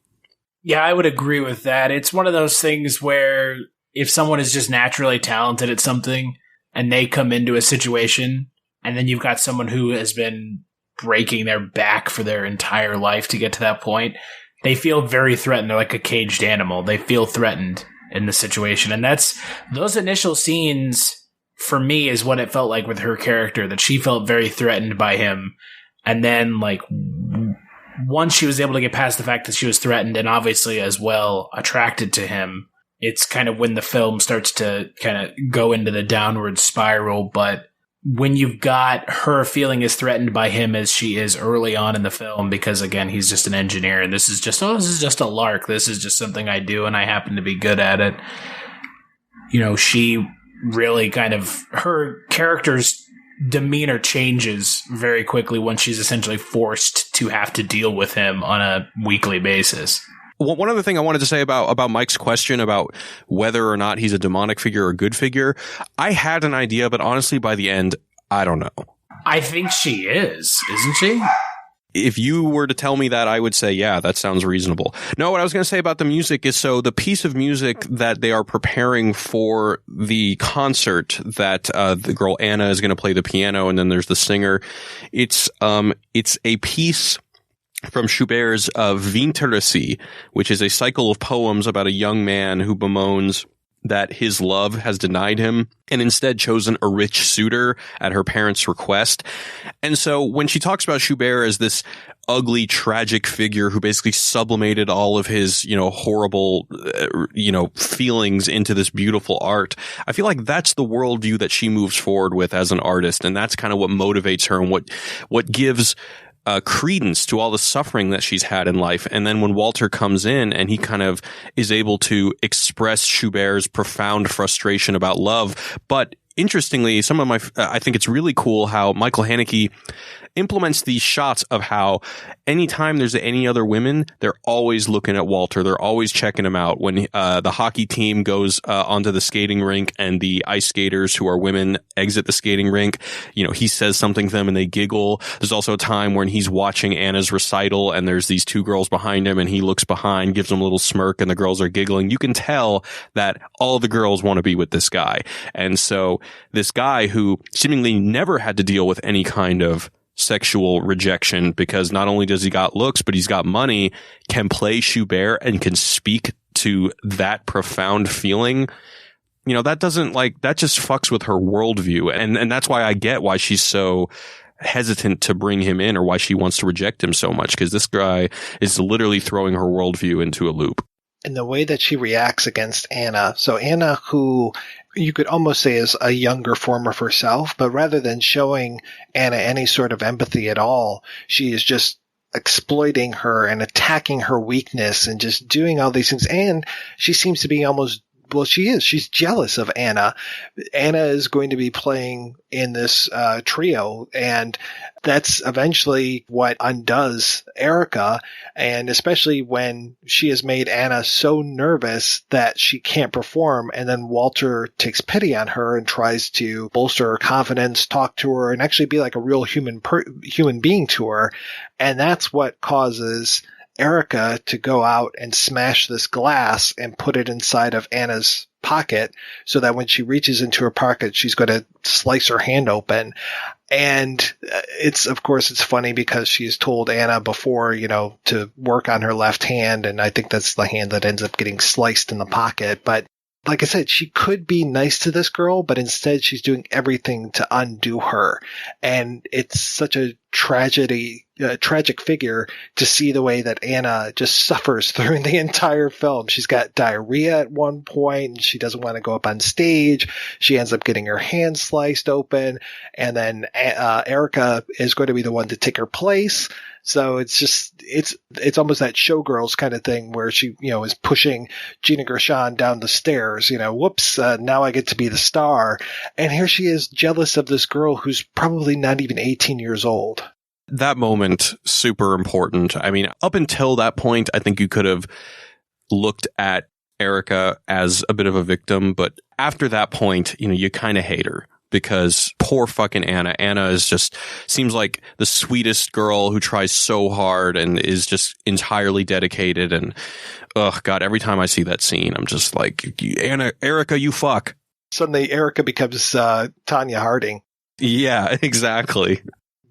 Yeah, I would agree with that. It's one of those things where if someone is just naturally talented at something and they come into a situation, and then you've got someone who has been breaking their back for their entire life to get to that point, they feel very threatened. They're like a caged animal. They feel threatened in the situation. And those initial scenes for me is what it felt like with her character, that she felt very threatened by him. And then once she was able to get past the fact that she was threatened and obviously as well attracted to him, it's kind of when the film starts to kind of go into the downward spiral. But when you've got her feeling as threatened by him as she is early on in the film, because again, he's just an engineer and this is just a lark. This is just something I do and I happen to be good at it. She really her character's demeanor changes very quickly when she's essentially forced to have to deal with him on a weekly basis. Well, one other thing I wanted to say about Mike's question about whether or not he's a demonic figure or a good figure, I had an idea, but honestly, by the end, I don't know. I think she is, isn't she? If you were to tell me that, I would say, yeah, that sounds reasonable. No, what I was going to say about the music is, so the piece of music that they are preparing for the concert that the girl Anna is going to play the piano, and then there's the singer. It's a piece from Schubert's Winterreise, which is a cycle of poems about a young man who bemoans that his love has denied him and instead chosen a rich suitor at her parents' request. And so when she talks about Schubert as this ugly, tragic figure who basically sublimated all of his, horrible, feelings into this beautiful art, I feel like that's the worldview that she moves forward with as an artist. And that's kind of what motivates her and what gives credence to all the suffering that she's had in life. And then when Walter comes in and he kind of is able to express Schubert's profound frustration about love. But interestingly, I think it's really cool how Michael Haneke implements these shots of how anytime there's any other women, they're always looking at Walter. They're always checking him out. When the hockey team goes onto the skating rink and the ice skaters who are women exit the skating rink, he says something to them and they giggle. There's also a time when he's watching Anna's recital and there's these two girls behind him and he looks behind, gives them a little smirk, and the girls are giggling. You can tell that all the girls want to be with this guy. And so this guy who seemingly never had to deal with any kind of sexual rejection, because not only does he got looks, but he's got money, can play Schubert and can speak to that profound feeling. That just fucks with her worldview. And that's why I get why she's so hesitant to bring him in, or why she wants to reject him so much, because this guy is literally throwing her worldview into a loop. And the way that she reacts against Anna. So Anna, who you could almost say is a younger form of herself, but rather than showing Anna any sort of empathy at all, she is just exploiting her and attacking her weakness and just doing all these things. And she seems to be she's jealous of Anna. Anna is going to be playing in this trio, and that's eventually what undoes Erica, and especially when she has made Anna so nervous that she can't perform, and then Walter takes pity on her and tries to bolster her confidence, talk to her, and actually be like a real human being to her, and that's what causes Erica to go out and smash this glass and put it inside of Anna's pocket so that when she reaches into her pocket, she's going to slice her hand open. And it's funny because she's told Anna before, to work on her left hand. And I think that's the hand that ends up getting sliced in the pocket. But like I said, she could be nice to this girl, but instead she's doing everything to undo her. And it's such a tragic figure to see the way that Anna just suffers through the entire film. She's got diarrhea at one point, and she doesn't want to go up on stage. She ends up getting her hand sliced open, and then Erica is going to be the one to take her place. So it's almost that Showgirls kind of thing where she, is pushing Gina Gershon down the stairs, whoops, now I get to be the star. And here she is jealous of this girl who's probably not even 18 years old. That moment, super important. I mean, up until that point, I think you could have looked at Erica as a bit of a victim. But after that point, you kind of hate her. Because poor fucking Anna. Anna seems like the sweetest girl who tries so hard and is just entirely dedicated. And, oh God, every time I see that scene, I'm just like, Erica, you fuck. Suddenly Erica becomes Tanya Harding. Yeah, exactly.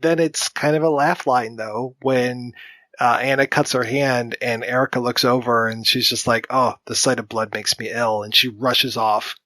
Then it's kind of a laugh line, though, when Anna cuts her hand and Erica looks over and she's just like, oh, the sight of blood makes me ill. And she rushes off.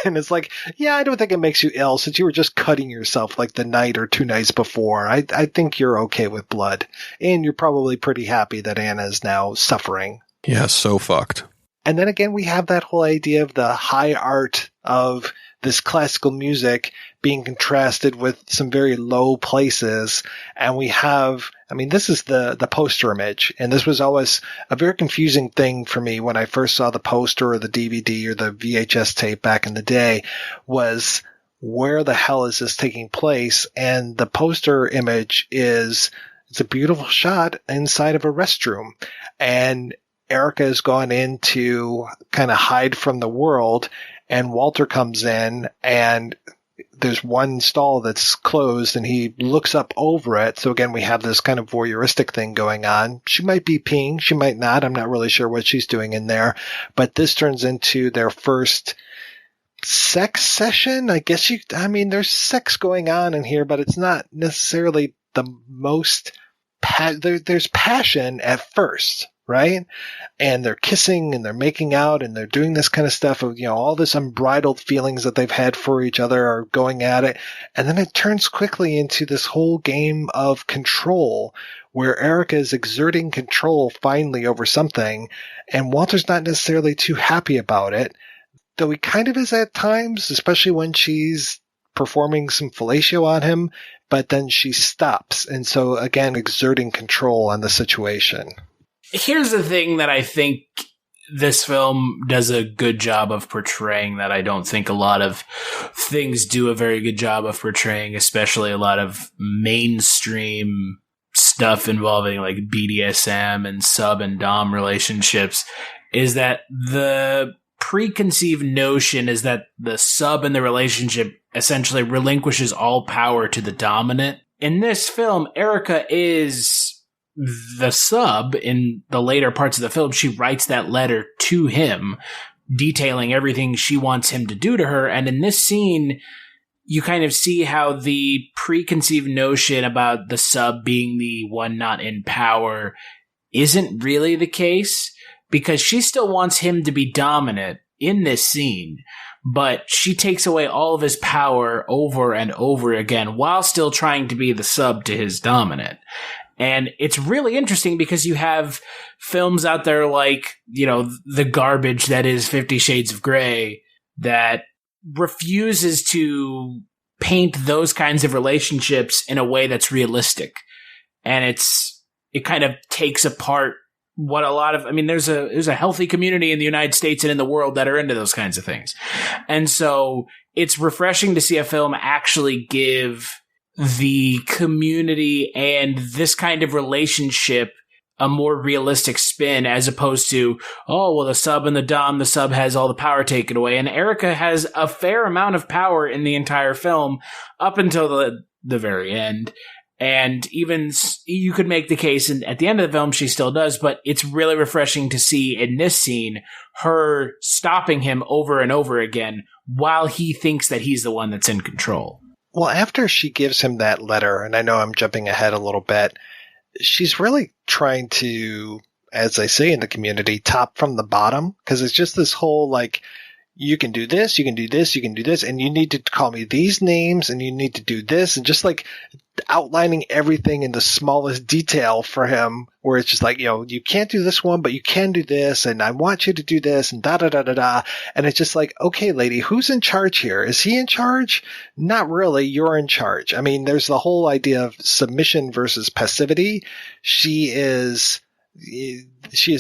And it's like, yeah, I don't think it makes you ill since you were just cutting yourself like the night or 2 nights before. I think you're okay with blood. And you're probably pretty happy that Anna is now suffering. Yeah, so fucked. And then again, we have that whole idea of the high art of this classical music being contrasted with some very low places. And we have, this is the poster image. And this was always a very confusing thing for me when I first saw the poster or the DVD or the VHS tape back in the day, was where the hell is this taking place? And the poster image it's a beautiful shot inside of a restroom. And Erica has gone in to kind of hide from the world, and Walter comes in, and there's one stall that's closed, and he looks up over it. So again, we have this kind of voyeuristic thing going on. She might be peeing, she might not. I'm not really sure what she's doing in there, but this turns into their first sex session. I guess there's sex going on in here, but it's not necessarily the most, there's passion at first. Right? And they're kissing and they're making out and they're doing this kind of stuff of, all this unbridled feelings that they've had for each other are going at it. And then it turns quickly into this whole game of control where Erica is exerting control finally over something. And Walter's not necessarily too happy about it, though he kind of is at times, especially when she's performing some fellatio on him, but then she stops. And so again, exerting control on the situation. Here's the thing that I think this film does a good job of portraying that I don't think a lot of things do a very good job of portraying, especially a lot of mainstream stuff involving like BDSM and sub and dom relationships, is that the preconceived notion is that the sub in the relationship essentially relinquishes all power to the dominant. In this film, Erica is the sub. In the later parts of the film, she writes that letter to him detailing everything she wants him to do to her. And in this scene, you kind of see how the preconceived notion about the sub being the one not in power isn't really the case, because she still wants him to be dominant in this scene, but she takes away all of his power over and over again while still trying to be the sub to his dominant. And it's really interesting because you have films out there like, the garbage that is 50 Shades of Grey that refuses to paint those kinds of relationships in a way that's realistic. And it kind of takes apart what a lot of, there's a healthy community in the United States and in the world that are into those kinds of things. And so it's refreshing to see a film actually give the community and this kind of relationship a more realistic spin, as opposed to, oh, well, the sub and the dom, the sub has all the power taken away. And Erica has a fair amount of power in the entire film up until the very end. And even you could make the case, and at the end of the film, she still does, but it's really refreshing to see in this scene her stopping him over and over again while he thinks that he's the one that's in control. Well, after she gives him that letter, and I know I'm jumping ahead a little bit, she's really trying to, as they say in the community, top from the bottom, because it's just this whole like, you can do this, you can do this, you can do this, and you need to call me these names, and you need to do this, and just like outlining everything in the smallest detail for him, where it's just like, you can't do this one, but you can do this, and I want you to do this, and da-da-da-da-da. And it's just like, okay, lady, who's in charge here? Is he in charge? Not really. You're in charge. I mean, there's the whole idea of submission versus passivity. She is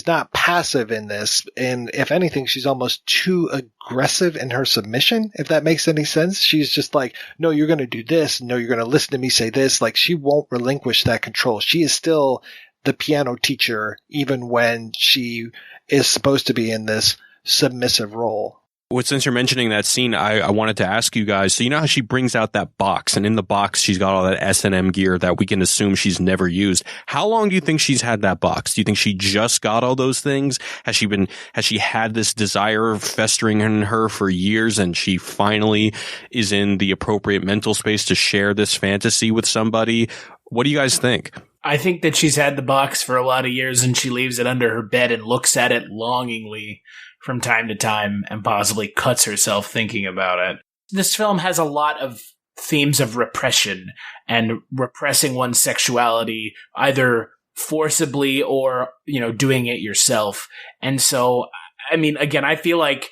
not passive in this, and if anything, she's almost too aggressive in her submission, if that makes any sense. She's just like, no, you're going to do this, no, you're going to listen to me say this. Like, she won't relinquish that control. She is still the piano teacher, even when she is supposed to be in this submissive role. Well, since you're mentioning that scene, I wanted to ask you guys, so you know how she brings out that box, and in the box she's got all that S&M gear that we can assume she's never used. How long do you think she's had that box? Do you think she just got all those things? Has she had this desire festering in her for years, and she finally is in the appropriate mental space to share this fantasy with somebody? What do you guys think? I think that she's had the box for a lot of years, and she leaves it under her bed and looks at it longingly from time to time and possibly cuts herself thinking about it. This film has a lot of themes of repression and repressing one's sexuality, either forcibly or, doing it yourself. And so, I mean, again, I feel like,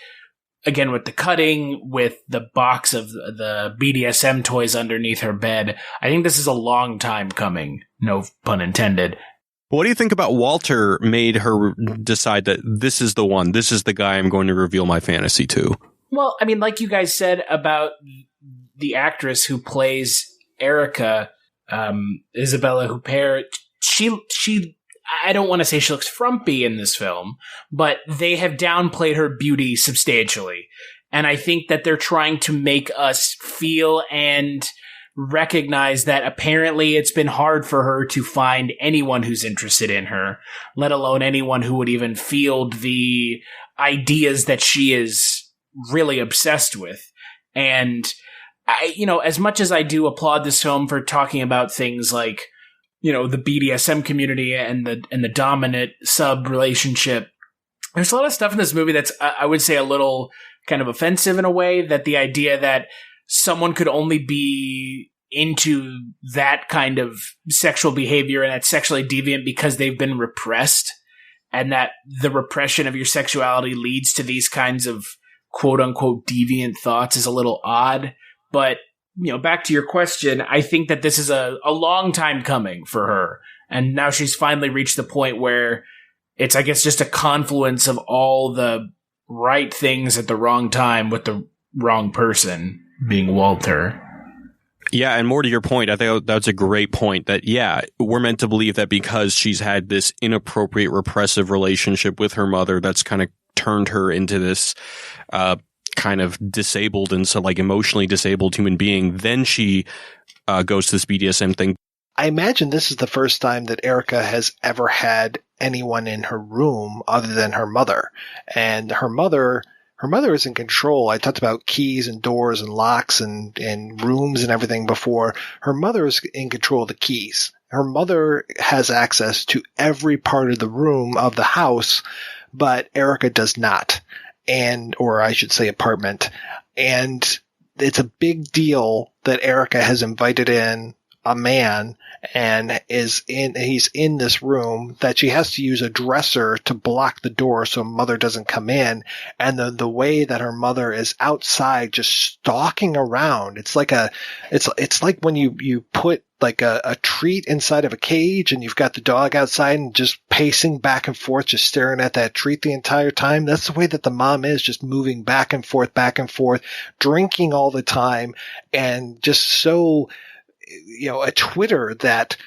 again, with the cutting, with the box of the BDSM toys underneath her bed, I think this is a long time coming, no pun intended. What do you think about Walter made her decide that this is the one, this is the guy I'm going to reveal my fantasy to? Well, I mean, like you guys said about the actress who plays Erica, Isabelle Huppert, she, I don't want to say she looks frumpy in this film, but they have downplayed her beauty substantially. And I think that they're trying to make us feel and recognize that apparently it's been hard for her to find anyone who's interested in her, let alone anyone who would even field the ideas that she is really obsessed with. And I, as much as I do applaud this film for talking about things like, the BDSM community and the dominant sub relationship, there's a lot of stuff in this movie that's, I would say, a little kind of offensive in a way, that the idea that someone could only be into that kind of sexual behavior and that's sexually deviant because they've been repressed, and that the repression of your sexuality leads to these kinds of quote unquote deviant thoughts is a little odd. But, back to your question, I think that this is a long time coming for her. And now she's finally reached the point where it's, I guess, just a confluence of all the right things at the wrong time with the wrong person, being Walter. Yeah, and more to your point, I think that's a great point, that, we're meant to believe that because she's had this inappropriate repressive relationship with her mother that's kind of turned her into this kind of disabled and so like emotionally disabled human being, then she goes to this BDSM thing. I imagine this is the first time that Erica has ever had anyone in her room other than her mother. And her mother is in control. I talked about keys and doors and locks and rooms and everything before. Her mother is in control of the keys. Her mother has access to every part of the room of the house, but Erica does not. Or I should say apartment. And it's a big deal that Erica has invited in a man and he's in this room, that she has to use a dresser to block the door so mother doesn't come in. And the way that her mother is outside just stalking around, it's like when you put like a treat inside of a cage and you've got the dog outside and just pacing back and forth, just staring at that treat the entire time. That's the way that the mom is, just moving back and forth, drinking all the time, and just so a Twitter that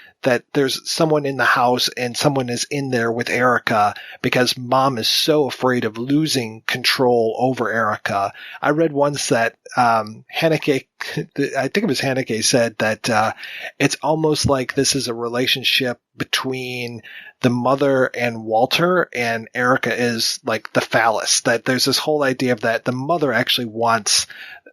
there's someone in the house and someone is in there with Erica because mom is so afraid of losing control over Erica. I read once that Haneke, I think it was Haneke, said that it's almost like this is a relationship between the mother and Walter, and Erica is like the phallus. That there's this whole idea of that the mother actually wants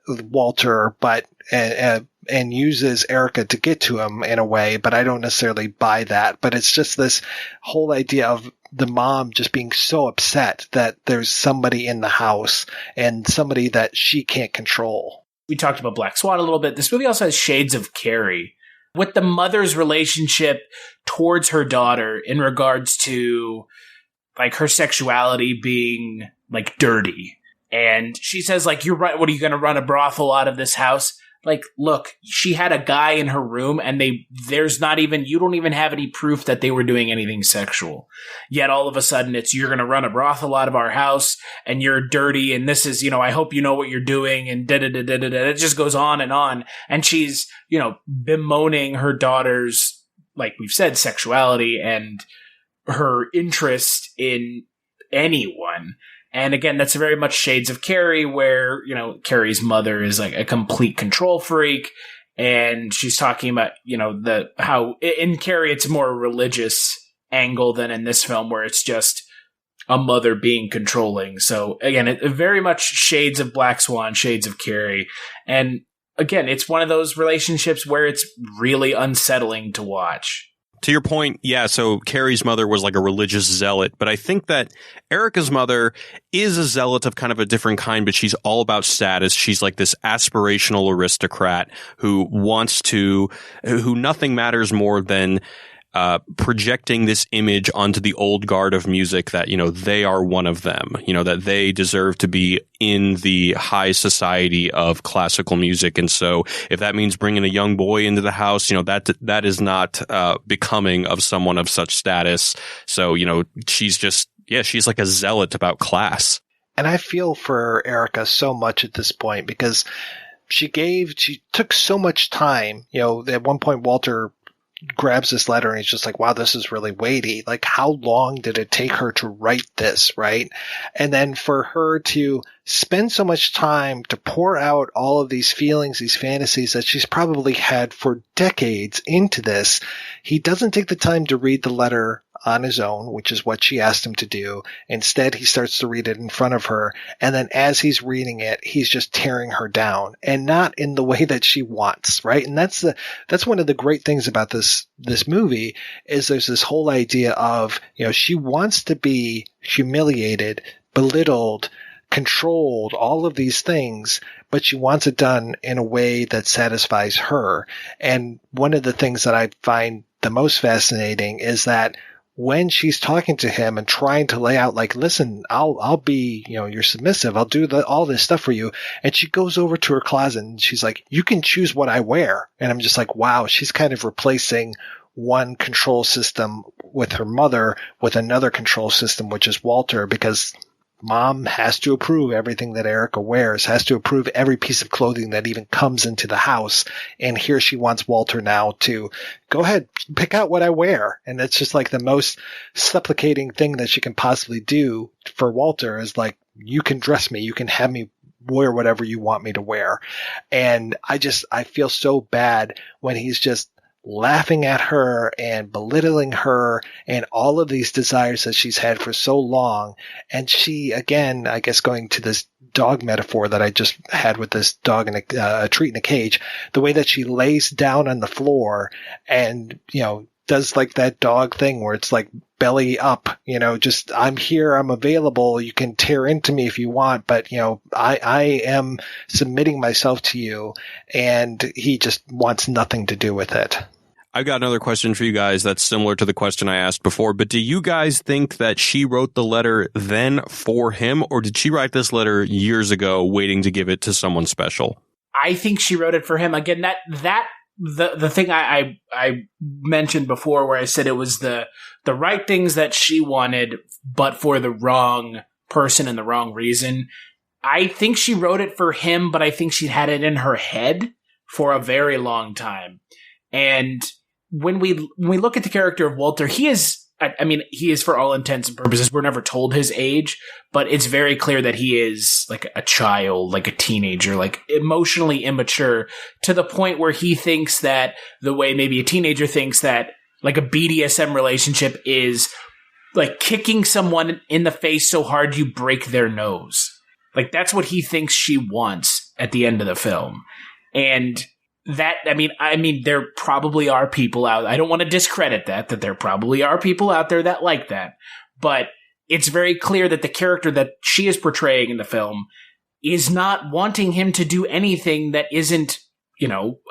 Walter, but and uses Erica to get to him in a way, but I don't necessarily buy that. But it's just this whole idea of the mom just being so upset that there's somebody in the house and somebody that she can't control. We talked about Black Swan a little bit. This movie also has shades of Carrie, with the mother's relationship towards her daughter in regards to like her sexuality being like dirty. And she says, like, you're right. What are you going to run a brothel out of this house? Like, look, she had a guy in her room and you don't even have any proof that they were doing anything sexual. Yet all of a sudden you're going to run a brothel out of our house and you're dirty. And this is, I hope you know what you're doing. And it just goes on. And she's, bemoaning her daughter's, like we've said, sexuality and her interest in anyone. And again, that's very much shades of Carrie, where, Carrie's mother is like a complete control freak. And she's talking about, how in Carrie, it's more a religious angle than in this film, where it's just a mother being controlling. So again, it very much shades of Black Swan, shades of Carrie. And again, it's one of those relationships where it's really unsettling to watch. To your point, yeah, so Carrie's mother was like a religious zealot, but I think that Erica's mother is a zealot of kind of a different kind, but she's all about status. She's like this aspirational aristocrat who nothing matters more than projecting this image onto the old guard of music that, they are one of them, that they deserve to be in the high society of classical music. And so if that means bringing a young boy into the house, that is not becoming of someone of such status. So, she's like a zealot about class. And I feel for Erica so much at this point because she took so much time. At one point, Walter grabs this letter and he's just like, wow, this is really weighty. Like, how long did it take her to write this, right? And then for her to spend so much time to pour out all of these feelings, these fantasies that she's probably had for decades into this, he doesn't take the time to read the letter on his own, which is what she asked him to do. Instead, he starts to read it in front of her. And then as he's reading it, he's just tearing her down, and not in the way that she wants, right? And that's one of the great things about this movie is there's this whole idea of, she wants to be humiliated, belittled, controlled, all of these things, but she wants it done in a way that satisfies her. And one of the things that I find the most fascinating is that when she's talking to him and trying to lay out, like, listen, I'll be, you're submissive. I'll do all this stuff for you. And she goes over to her closet and she's like, you can choose what I wear. And I'm just like, wow, she's kind of replacing one control system with her mother with another control system, which is Walter, because mom has to approve everything that Erica wears, has to approve every piece of clothing that even comes into the house. And here she wants Walter now to go ahead, pick out what I wear. And it's just like the most supplicating thing that she can possibly do for Walter is like, you can dress me, you can have me wear whatever you want me to wear. And I feel so bad when he's just laughing at her and belittling her and all of these desires that she's had for so long. And she, again, I guess going to this dog metaphor that I just had with this dog in a treat in a cage, the way that she lays down on the floor and, does like that dog thing where it's like belly up, just I'm here, I'm available, you can tear into me if you want, but I am submitting myself to you, and he just wants nothing to do with it. I've got another question for you guys that's similar to the question I asked before, but do you guys think that she wrote the letter then for him, or did she write this letter years ago waiting to give it to someone special? I think she wrote it for him. Again, the thing I mentioned before where I said it was the right things that she wanted, but for the wrong person and the wrong reason. I think she wrote it for him, but I think she had it in her head for a very long time. And when we look at the character of Walter, he is for all intents and purposes, we're never told his age, but it's very clear that he is like a child, like a teenager, like emotionally immature, to the point where he thinks that the way maybe a teenager thinks that like a BDSM relationship is like kicking someone in the face so hard you break their nose. Like that's what he thinks she wants at the end of the film. And that, I mean, there probably are people out. I don't want to discredit that there probably are people out there that like that. But it's very clear that the character that she is portraying in the film is not wanting him to do anything that isn't,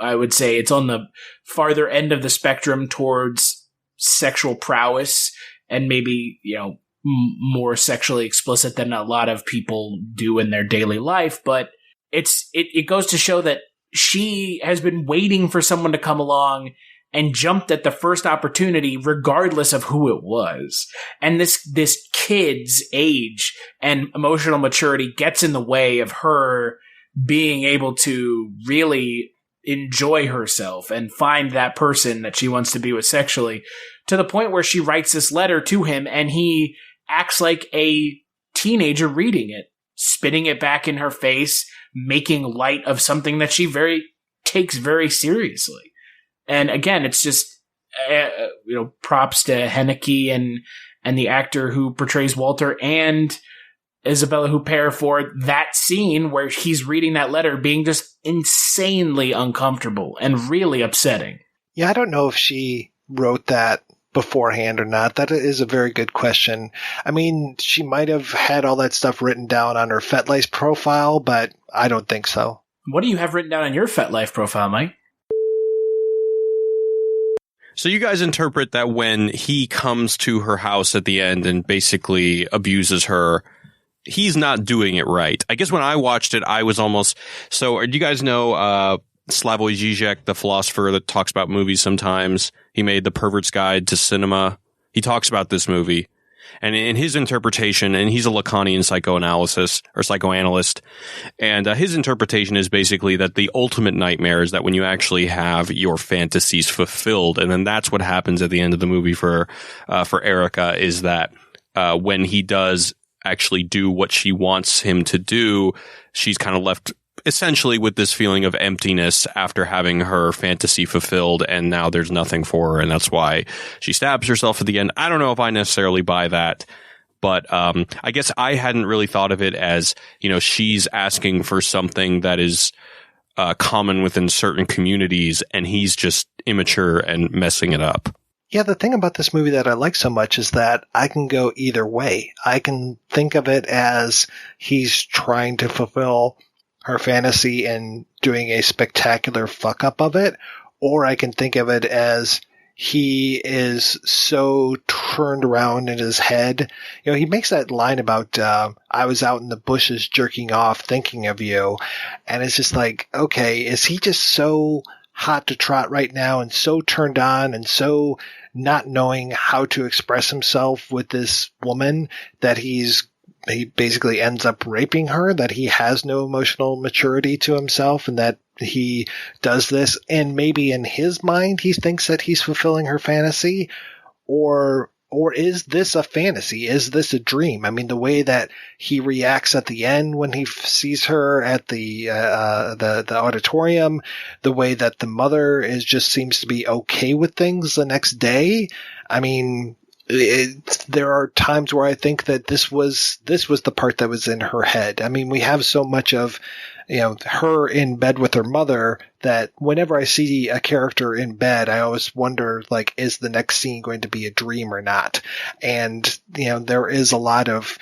I would say it's on the farther end of the spectrum towards sexual prowess and maybe, more sexually explicit than a lot of people do in their daily life. But it goes to show that she has been waiting for someone to come along and jumped at the first opportunity, regardless of who it was. And this kid's age and emotional maturity gets in the way of her being able to really enjoy herself and find that person that she wants to be with sexually, to the point where she writes this letter to him and he acts like a teenager reading it, spitting it back in her face, making light of something that she takes very seriously. And again, it's just, props to Haneke and the actor who portrays Walter and Isabelle Huppert for that scene where he's reading that letter being just insanely uncomfortable and really upsetting. Yeah, I don't know if she wrote that beforehand or not. That is a very good question. I mean, she might have had all that stuff written down on her FetLife profile, but I don't think so. What do you have written down on your FetLife profile, Mike? So you guys interpret that when he comes to her house at the end and basically abuses her, he's not doing it right. I guess when I watched it, I was almost... So do you guys know Slavoj Žižek, the philosopher that talks about movies sometimes? He made The Pervert's Guide to Cinema. He talks about this movie. And in his interpretation, and he's a Lacanian psychoanalyst, and his interpretation is basically that the ultimate nightmare is that when you actually have your fantasies fulfilled, and then that's what happens at the end of the movie for Erica, is that when he does actually do what she wants him to do, she's kind of left essentially with this feeling of emptiness after having her fantasy fulfilled, and now there's nothing for her, and that's why she stabs herself at the end. I don't know if I necessarily buy that, but I guess I hadn't really thought of it as, she's asking for something that is common within certain communities, and he's just immature and messing it up. Yeah, the thing about this movie that I like so much is that I can go either way. I can think of it as he's trying to fulfill her fantasy and doing a spectacular fuck up of it, or I can think of it as he is so turned around in his head. He makes that line about, I was out in the bushes jerking off thinking of you. And it's just like, okay, is he just so hot to trot right now and so turned on and so not knowing how to express himself with this woman that he basically ends up raping her, that he has no emotional maturity to himself, and that he does this, and maybe in his mind he thinks that he's fulfilling her fantasy, or is this a fantasy? Is this a dream? I mean, the way that he reacts at the end when he sees her at the auditorium, the way that the mother just seems to be okay with things the next day. I mean, there are times where I think that this was the part that was in her head. I mean, we have so much of, her in bed with her mother that whenever I see a character in bed, I always wonder, like, is the next scene going to be a dream or not? And, there is a lot of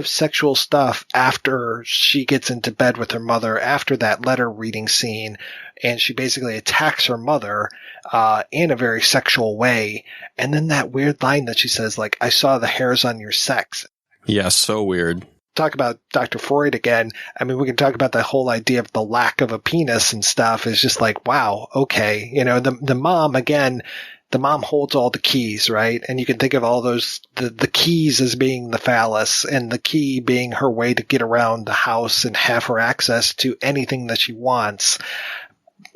sexual stuff after she gets into bed with her mother, after that letter reading scene, and she basically attacks her mother in a very sexual way. And then that weird line that she says, like, I saw the hairs on your sex. Yeah, so weird. Talk about Dr. Freud again. I mean, we can talk about the whole idea of the lack of a penis and stuff. It's just like, wow, okay. The mom, again, the mom holds all the keys, right? And you can think of all those, the keys as being the phallus, and the key being her way to get around the house and have her access to anything that she wants.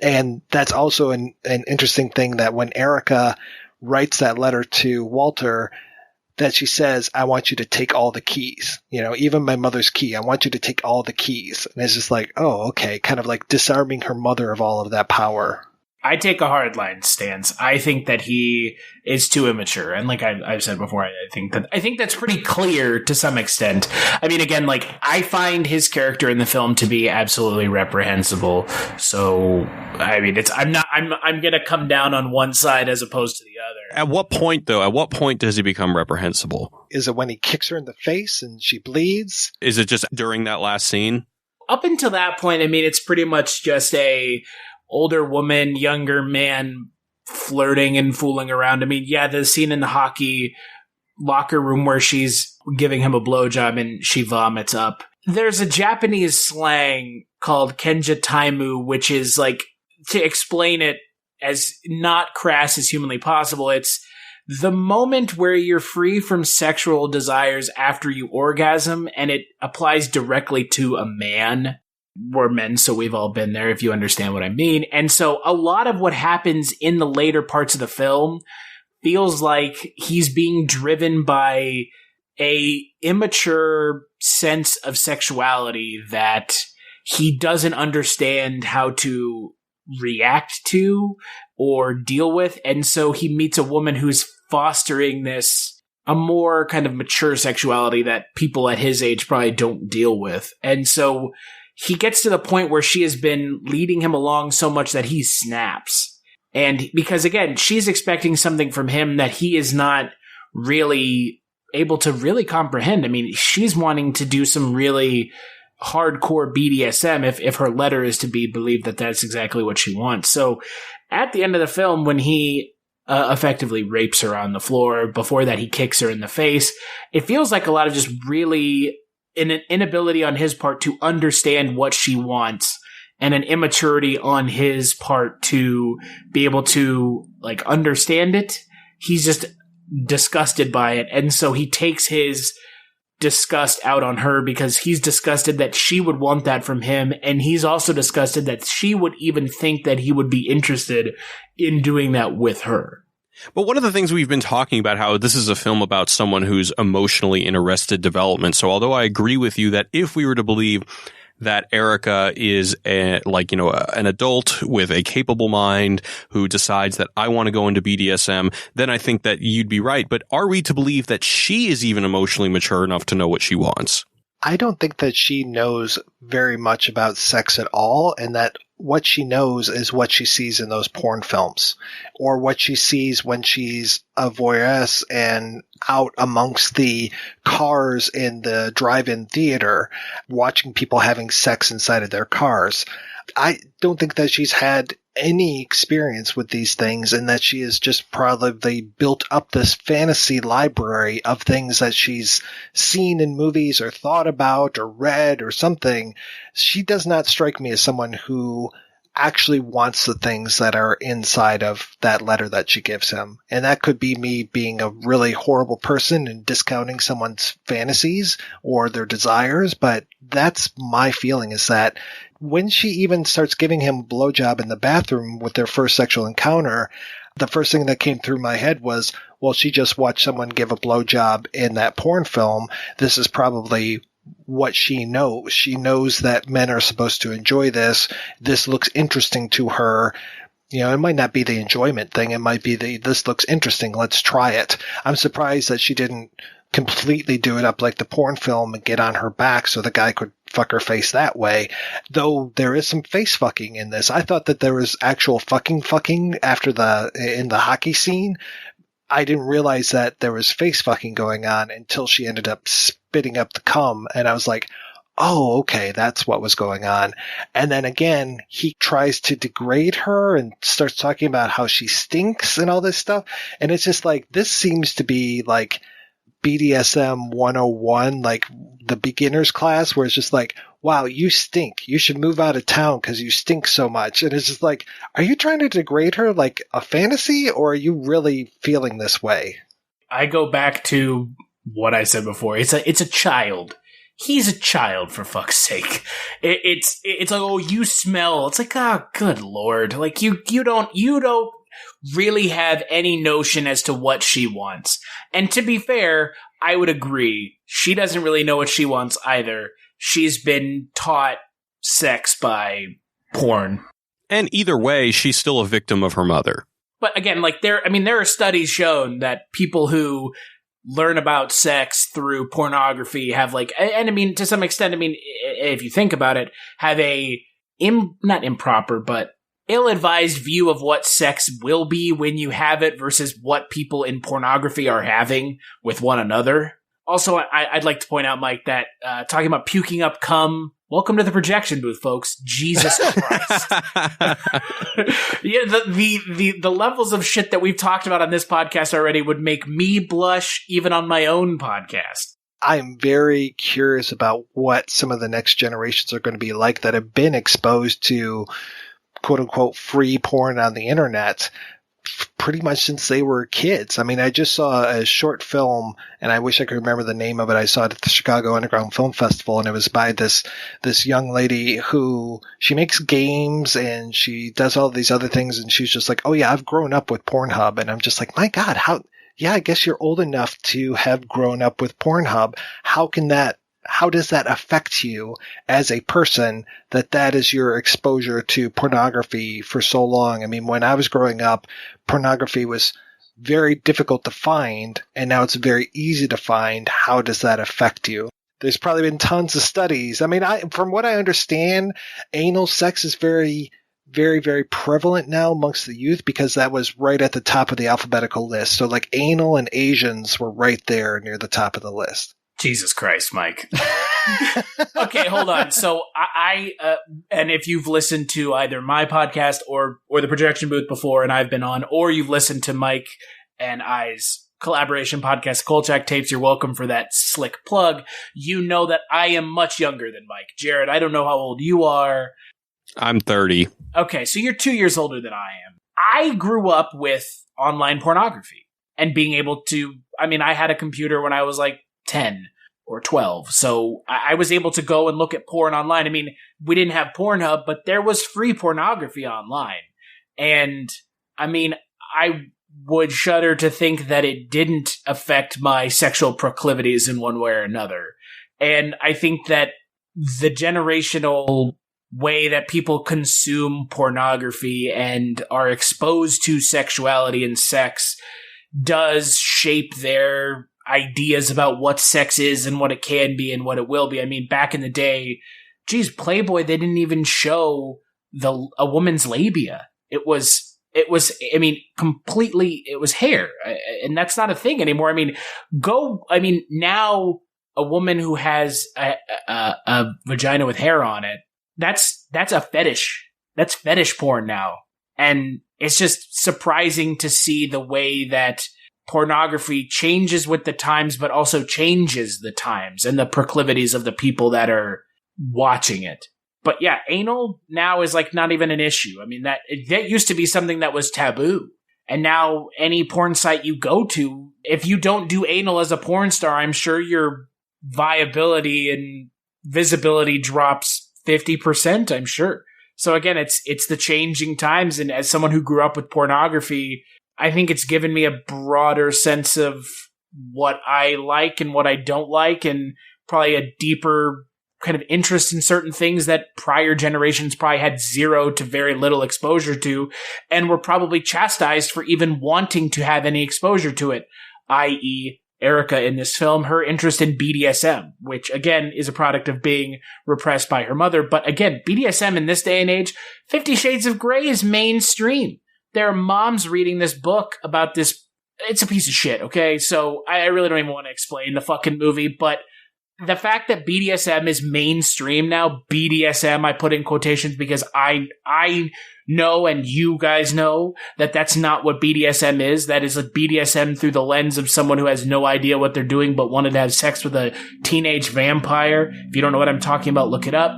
And that's also an interesting thing that when Erica writes that letter to Walter, that she says, I want you to take all the keys, even my mother's key. I want you to take all the keys. And it's just like, oh, okay. Kind of like disarming her mother of all of that power. I take a hardline stance. I think that he is too immature. And like I've said before, I think that's pretty clear to some extent. I mean, again, like I find his character in the film to be absolutely reprehensible. So, I mean, I'm going to come down on one side as opposed to the other. At what point, though? At what point does he become reprehensible? Is it when he kicks her in the face and she bleeds? Is it just during that last scene? Up until that point, I mean, it's pretty much just a older woman, younger man flirting and fooling around. I mean, yeah, the scene in the hockey locker room where she's giving him a blowjob and she vomits up. There's a Japanese slang called kenja taimu, which is like, to explain it as not crass as humanly possible, it's the moment where you're free from sexual desires after you orgasm, and it applies directly to a man. We're men, so we've all been there, if you understand what I mean. And so a lot of what happens in the later parts of the film feels like he's being driven by a immature sense of sexuality that he doesn't understand how to react to or deal with. And so he meets a woman who's fostering this, a more kind of mature sexuality that people at his age probably don't deal with. And so he gets to the point where she has been leading him along so much that he snaps. And because, again, she's expecting something from him that he is not really able to really comprehend. I mean, she's wanting to do some really hardcore BDSM if her letter is to be believed that that's exactly what she wants. So at the end of the film, when he effectively rapes her on the floor, before that he kicks her in the face, it feels like a lot of just really an inability on his part to understand what she wants, and an immaturity on his part to be able to like understand it. He's just disgusted by it. And so he takes his disgust out on her because he's disgusted that she would want that from him. And he's also disgusted that she would even think that he would be interested in doing that with her. But one of the things we've been talking about, how this is a film about someone who's emotionally in arrested development. So although I agree with you that if we were to believe that Erica is an adult with a capable mind who decides that I want to go into BDSM, then I think that you'd be right. But are we to believe that she is even emotionally mature enough to know what she wants? I don't think that she knows very much about sex at all, and that what she knows is what she sees in those porn films, or what she sees when she's a voyeuress and out amongst the cars in the drive-in theater, watching people having sex inside of their cars. I don't think that she's had any experience with these things, and that she has just probably built up this fantasy library of things that she's seen in movies or thought about or read or something. She does not strike me as someone who actually wants the things that are inside of that letter that she gives him. And that could be me being a really horrible person and discounting someone's fantasies or their desires, but that's my feeling, is that when she even starts giving him a blowjob in the bathroom with their first sexual encounter, the first thing that came through my head was, well, she just watched someone give a blowjob in that porn film. This is probably what she knows. She knows that men are supposed to enjoy this. This looks interesting to her. You know, it might not be the enjoyment thing. It might be this looks interesting. Let's try it. I'm surprised that she didn't completely do it up like the porn film and get on her back so the guy could fuck her face that way. Though there is some face fucking in this. I thought that there was actual fucking after in the hockey scene. I didn't realize that there was face fucking going on until she ended up spitting up the cum. And I was like, oh, okay, that's what was going on. And then again, he tries to degrade her and starts talking about how she stinks and all this stuff. And it's just like, this seems to be like BDSM 101, like the beginner's class, where it's just like, wow, you stink. You should move out of town because you stink so much. And it's just like, are you trying to degrade her like a fantasy, or are you really feeling this way? I go back to what I said before. It's a child. he's a child, for fuck's sake. It's like, oh, you smell. It's like, oh, good Lord. Like, you don't really have any notion as to what she wants. And to be fair, I would agree. She doesn't really know what she wants either. She's been taught sex by porn. And either way, she's still a victim of her mother. But again, like there are studies shown that people who learn about sex through pornography have like, and I mean, to some extent, I mean, if you think about it, have a not improper, but ill-advised view of what sex will be when you have it versus what people in pornography are having with one another. Also, I'd like to point out, Mike, that talking about puking up cum, welcome to the projection booth, folks. Jesus Christ. Yeah, the levels of shit that we've talked about on this podcast already would make me blush even on my own podcast. I'm very curious about what some of the next generations are going to be like that have been exposed to quote unquote free porn on the internet pretty much since they were kids. I mean, I just saw a short film, and I wish I could remember the name of it. I saw it at the Chicago Underground Film Festival, and it was by this young lady who, she makes games and she does all these other things, and she's just like, oh yeah, I've grown up with Pornhub. And I'm just like, my God, yeah, I guess you're old enough to have grown up with Pornhub. How does that affect you as a person that is your exposure to pornography for so long? I mean, when I was growing up, pornography was very difficult to find, and now it's very easy to find. How does that affect you? There's probably been tons of studies. I mean, from what I understand, anal sex is very, very, very prevalent now amongst the youth because that was right at the top of the alphabetical list. So like anal and Asians were right there near the top of the list. Jesus Christ, Mike. Okay, hold on. So I and if you've listened to either my podcast or the projection booth before, and I've been on, or you've listened to Mike and I's collaboration podcast, Kolchak Tapes, you're welcome for that slick plug. You know that I am much younger than Mike. Jared, I don't know how old you are. I'm 30. Okay, so you're 2 years older than I am. I grew up with online pornography and being able to, I mean, I had a computer when I was like 10 or 12. So I was able to go and look at porn online. I mean, we didn't have Pornhub, but there was free pornography online. And I mean, I would shudder to think that it didn't affect my sexual proclivities in one way or another. And I think that the generational way that people consume pornography and are exposed to sexuality and sex does shape their ideas about what sex is and what it can be and what it will be. I mean, back in the day, geez, Playboy, they didn't even show a woman's labia. It was, I mean, completely, it was hair. And that's not a thing anymore. I mean, now a woman who has a vagina with hair on it, that's a fetish. That's fetish porn now. And it's just surprising to see the way that pornography changes with the times, but also changes the times and the proclivities of the people that are watching it. But yeah, anal now is like not even an issue. I mean, that used to be something that was taboo. And now any porn site you go to, if you don't do anal as a porn star, I'm sure your viability and visibility drops 50%, I'm sure. So again, it's the changing times. And as someone who grew up with pornography, I think it's given me a broader sense of what I like and what I don't like, and probably a deeper kind of interest in certain things that prior generations probably had zero to very little exposure to, and were probably chastised for even wanting to have any exposure to it, i.e. Erica in this film, her interest in BDSM, which again is a product of being repressed by her mother. But again, BDSM in this day and age, 50 Shades of Grey is mainstream. There are moms reading this book about this. It's a piece of shit, okay? So I really don't even want to explain the fucking movie, but the fact that BDSM is mainstream now, BDSM, I put in quotations because I know and you guys know that that's not what BDSM is. That is a BDSM through the lens of someone who has no idea what they're doing but wanted to have sex with a teenage vampire. If you don't know what I'm talking about, look it up.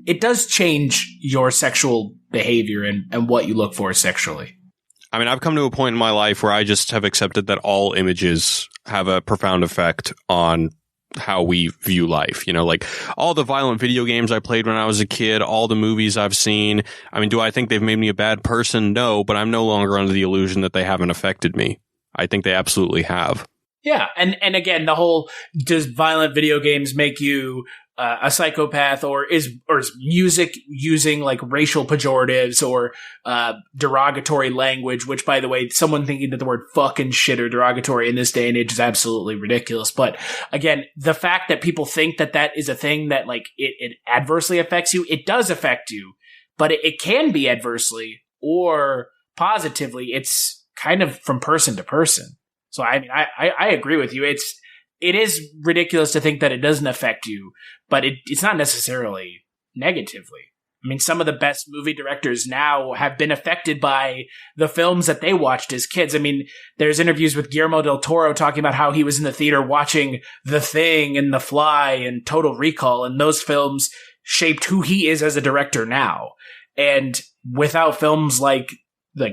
It does change your sexual behavior and what you look for sexually. I mean, I've come to a point in my life where I just have accepted that all images have a profound effect on how we view life. You know, like all the violent video games I played when I was a kid, all the movies I've seen. I mean, do I think they've made me a bad person? No, but I'm no longer under the illusion that they haven't affected me. I think they absolutely have. Yeah, and again, the whole, does violent video games make you a psychopath, or is music using like racial pejoratives or derogatory language, which, by the way, someone thinking that the word fuck and shit are derogatory in this day and age is absolutely ridiculous. But again, the fact that people think that that is a thing that like it adversely affects you, it does affect you, but it can be adversely or positively. It's kind of from person to person. So I mean, I agree with you. It is ridiculous to think that it doesn't affect you, but it's not necessarily negatively. I mean, some of the best movie directors now have been affected by the films that they watched as kids. I mean, there's interviews with Guillermo del Toro talking about how he was in the theater watching The Thing and The Fly and Total Recall, and those films shaped who he is as a director now. And without films like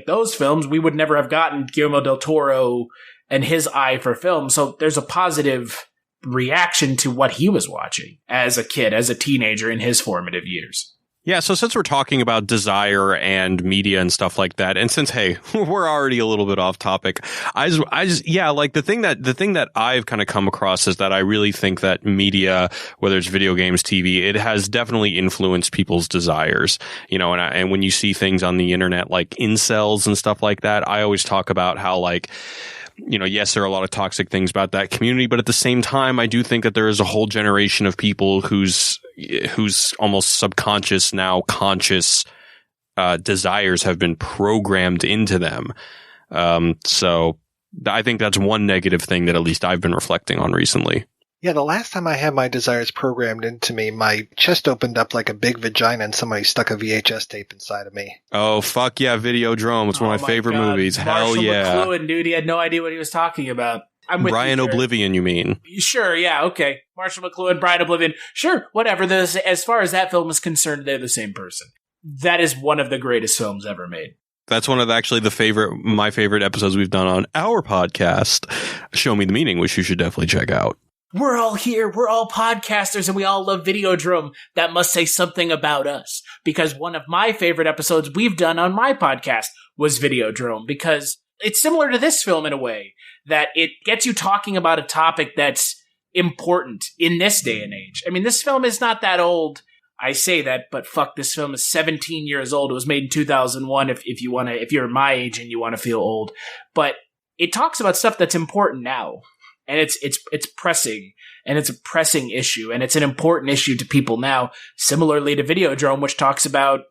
those films, we would never have gotten Guillermo del Toro and his eye for film. So there's a positive reaction to what he was watching as a kid, as a teenager in his formative years. Yeah, so since we're talking about desire and media and stuff like that, and since, hey, we're already a little bit off topic, I just like the thing that I've kind of come across is that I really think that media, whether it's video games, TV, it has definitely influenced people's desires, you know, and when you see things on the internet like incels and stuff like that, I always talk about how, like, you know, yes, there are a lot of toxic things about that community, but at the same time, I do think that there is a whole generation of people whose almost subconscious, now conscious desires have been programmed into them. So I think that's one negative thing that at least I've been reflecting on recently. Yeah, the last time I had my desires programmed into me, my chest opened up like a big vagina and somebody stuck a VHS tape inside of me. Oh, fuck yeah, Videodrome. It's one of my favorite movies. Hell yeah. Marshall McLuhan, dude, he had no idea what he was talking about. I'm with Brian you, Oblivion, you mean? Sure, yeah, okay. Marshall McLuhan, Brian Oblivion. Sure, whatever. As far as that film is concerned, they're the same person. That is one of the greatest films ever made. That's one of actually my favorite episodes we've done on our podcast, Show Me the Meaning, which you should definitely check out. We're all here. We're all podcasters, and we all love Videodrome. That must say something about us, because one of my favorite episodes we've done on my podcast was Videodrome, because it's similar to this film in a way that it gets you talking about a topic that's important in this day and age. I mean, this film is not that old. I say that, but fuck, this film is 17 years old. It was made in 2001. If you're my age and you want to feel old, but it talks about stuff that's important now. And it's pressing, and it's a pressing issue, and it's an important issue to people now, similarly to Videodrome, which talks about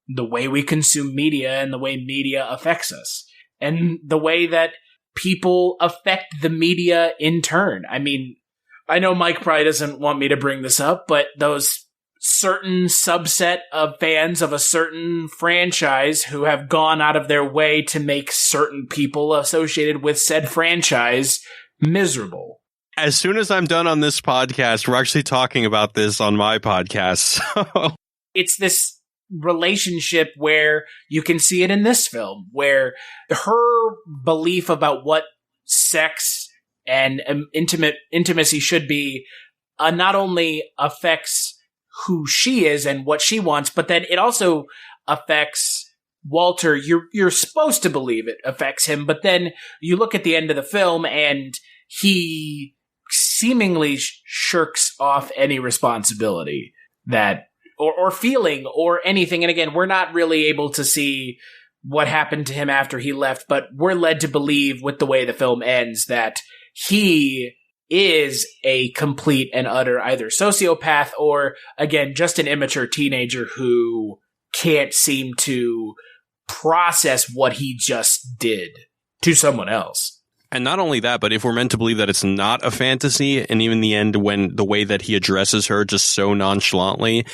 the way we consume media and the way media affects us, and the way that people affect the media in turn. I mean, I know Mike probably doesn't want me to bring this up, but those certain subset of fans of a certain franchise who have gone out of their way to make certain people associated with said franchise miserable. As soon as I'm done on this podcast, we're actually talking about this on my podcast. So. It's this relationship where you can see it in this film, where her belief about what sex and intimacy should be not only affects who she is and what she wants, but then it also affects Walter. You're supposed to believe it affects him, but then you look at the end of the film and he seemingly shirks off any responsibility that or feeling or anything. And again, we're not really able to see what happened to him after he left, but we're led to believe with the way the film ends that he is a complete and utter either sociopath or, again, just an immature teenager who can't seem to process what he just did to someone else. And not only that, but if we're meant to believe that it's not a fantasy, and even in the end, when the way that he addresses her just so nonchalantly,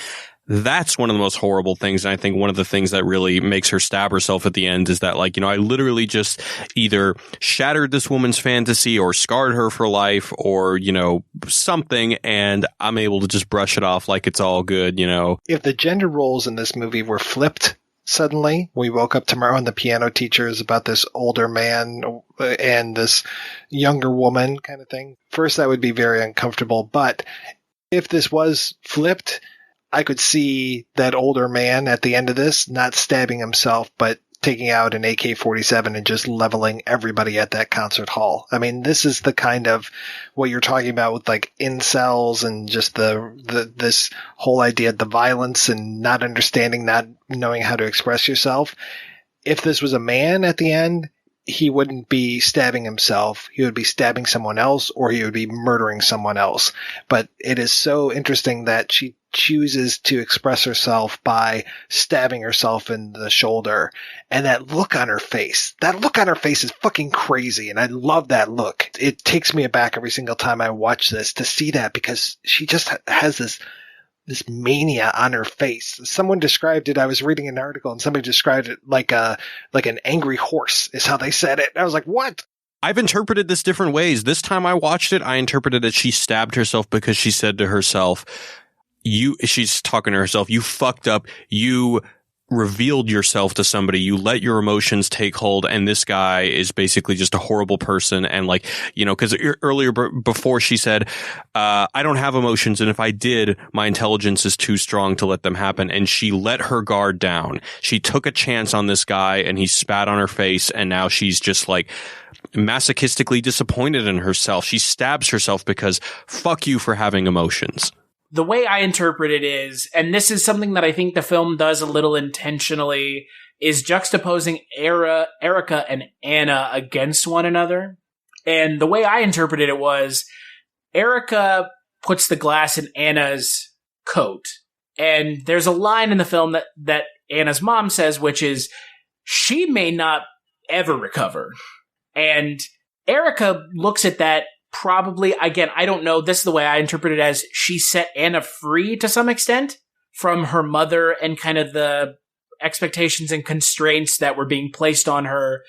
that's one of the most horrible things. And I think one of the things that really makes her stab herself at the end is that, like, you know, I literally just either shattered this woman's fantasy or scarred her for life or, you know, something, and I'm able to just brush it off like it's all good, you know. If the gender roles in this movie were flipped suddenly. We woke up tomorrow and the piano teacher is about this older man and this younger woman kind of thing. First, that would be very uncomfortable. But if this was flipped, I could see that older man at the end of this not stabbing himself, but taking out an AK-47 and just leveling everybody at that concert hall. I mean, this is the kind of what you're talking about with like incels and just this whole idea of the violence and not understanding, not knowing how to express yourself. If this was a man at the end, he wouldn't be stabbing himself. He would be stabbing someone else, or he would be murdering someone else. But it is so interesting that she chooses to express herself by stabbing herself in the shoulder. And that look on her face is fucking crazy. And I love that look. It takes me aback every single time I watch this to see that, because she just has this mania on her face. Someone described it. I was reading an article and somebody described it like an angry horse is how they said it. I was like, what? I've interpreted this different ways. This time I watched it, I interpreted that she stabbed herself because she said to herself, she's talking to herself, you fucked up. You revealed yourself to somebody. You let your emotions take hold. And this guy is basically just a horrible person. And like, because earlier before she said, I don't have emotions. And if I did, my intelligence is too strong to let them happen. And she let her guard down. She took a chance on this guy and he spat on her face. And now she's just like masochistically disappointed in herself. She stabs herself because fuck you for having emotions. The way I interpret it is, and this is something that I think the film does a little intentionally, is juxtaposing Erica and Anna against one another. And the way I interpreted it was, Erica puts the glass in Anna's coat. And there's a line in the film that Anna's mom says, which is, she may not ever recover. And Erica looks at that. Probably, again, I don't know. This is the way I interpret it, as she set Anna free to some extent from her mother and kind of the expectations and constraints that were being placed on her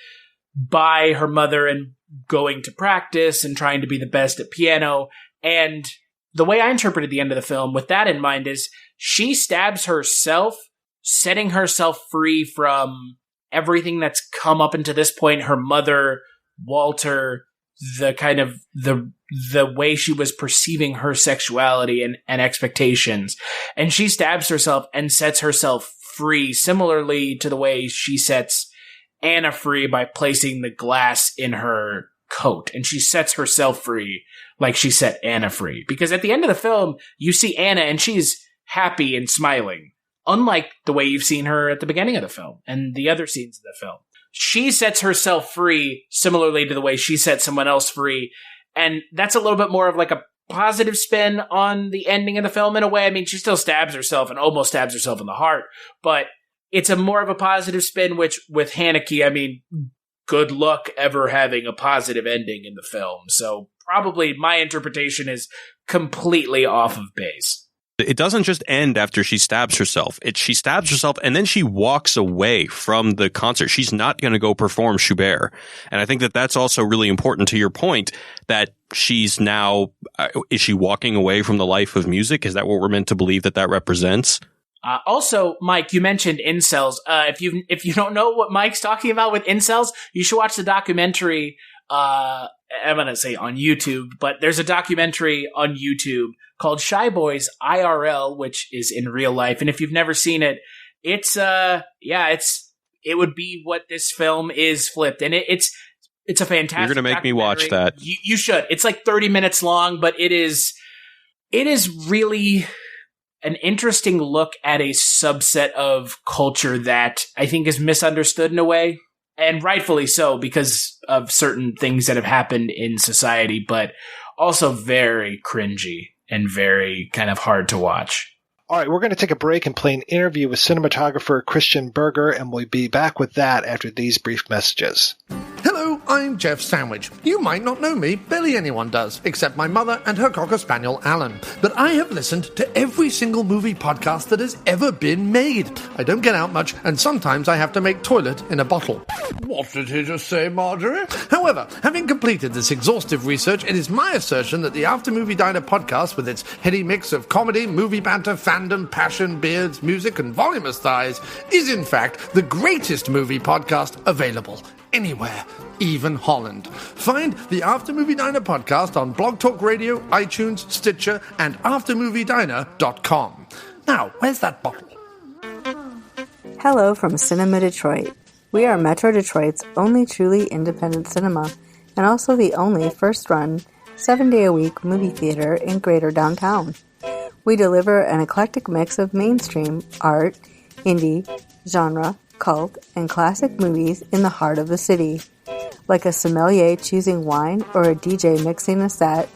by her mother, and going to practice and trying to be the best at piano. And the way I interpreted the end of the film with that in mind is, she stabs herself, setting herself free from everything that's come up until this point. Her mother, Walter, the kind of the way she was perceiving her sexuality and expectations. And she stabs herself and sets herself free, similarly to the way she sets Anna free by placing the glass in her coat. And she sets herself free like she set Anna free. Because at the end of the film, you see Anna and she's happy and smiling, unlike the way you've seen her at the beginning of the film and the other scenes of the film. She sets herself free similarly to the way she set someone else free. And that's a little bit more of like a positive spin on the ending of the film in a way. I mean, she still stabs herself and almost stabs herself in the heart, but it's a more of a positive spin, which with Haneke, I mean, good luck ever having a positive ending in the film. So probably my interpretation is completely off of base. It doesn't just end after she stabs herself. She stabs herself and then she walks away from the concert. She's not going to go perform Schubert. And I think that that's also really important to your point, that she's now, is she walking away from the life of music? Is that what we're meant to believe that represents? Also, Mike, you mentioned incels. If you don't know what Mike's talking about with incels, you should watch the documentary. I'm going to say on YouTube, but there's a documentary on YouTube called Shy Boys IRL, which is in real life. And if you've never seen it, it would be what this film is flipped. And it's a fantastic You're going to make me watch that. You should. It's like 30 minutes long, but it is really an interesting look at a subset of culture that I think is misunderstood in a way. And rightfully so, because of certain things that have happened in society, but also very cringy and very kind of hard to watch. All right, we're going to take a break and play an interview with cinematographer Christian Berger, and we'll be back with that after these brief messages. Hello, I'm Jeff Sandwich. You might not know me, barely anyone does, except my mother and her Cocker Spaniel, Alan. But I have listened to every single movie podcast that has ever been made. I don't get out much, and sometimes I have to make toilet in a bottle. What did he just say, Marjorie? However, having completed this exhaustive research, it is my assertion that the After Movie Diner podcast, with its heady mix of comedy, movie banter, fandom, passion, beards, music, and voluminous thighs, is in fact the greatest movie podcast available anywhere, even Holland. Find the After Movie Diner podcast on Blog Talk Radio, iTunes, Stitcher, and aftermoviediner.com. Now, where's that bottle? Hello from Cinema Detroit. We are Metro Detroit's only truly independent cinema, and also the only first-run, 7-day-a-week movie theater in Greater Downtown. We deliver an eclectic mix of mainstream, art, indie, genre, cult, and classic movies in the heart of the city. Like a sommelier choosing wine or a DJ mixing a set,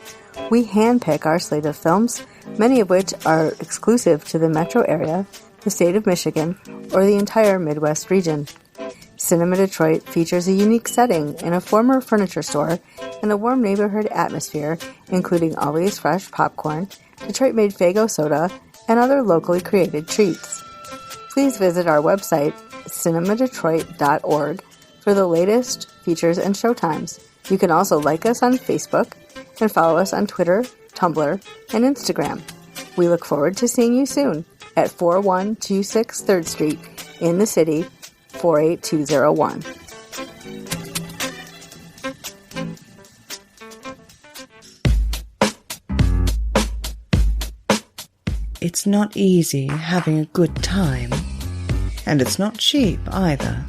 we handpick our slate of films, many of which are exclusive to the metro area, the state of Michigan, or the entire Midwest region. Cinema Detroit features a unique setting in a former furniture store and a warm neighborhood atmosphere, including always fresh popcorn, Detroit-made Faygo soda, and other locally created treats. Please visit our website, cinemadetroit.org, for the latest features and showtimes. You can also like us on Facebook and follow us on Twitter, Tumblr, and Instagram. We look forward to seeing you soon at 4126 3rd Street in the city, 48201. It's not easy having a good time, and it's not cheap either.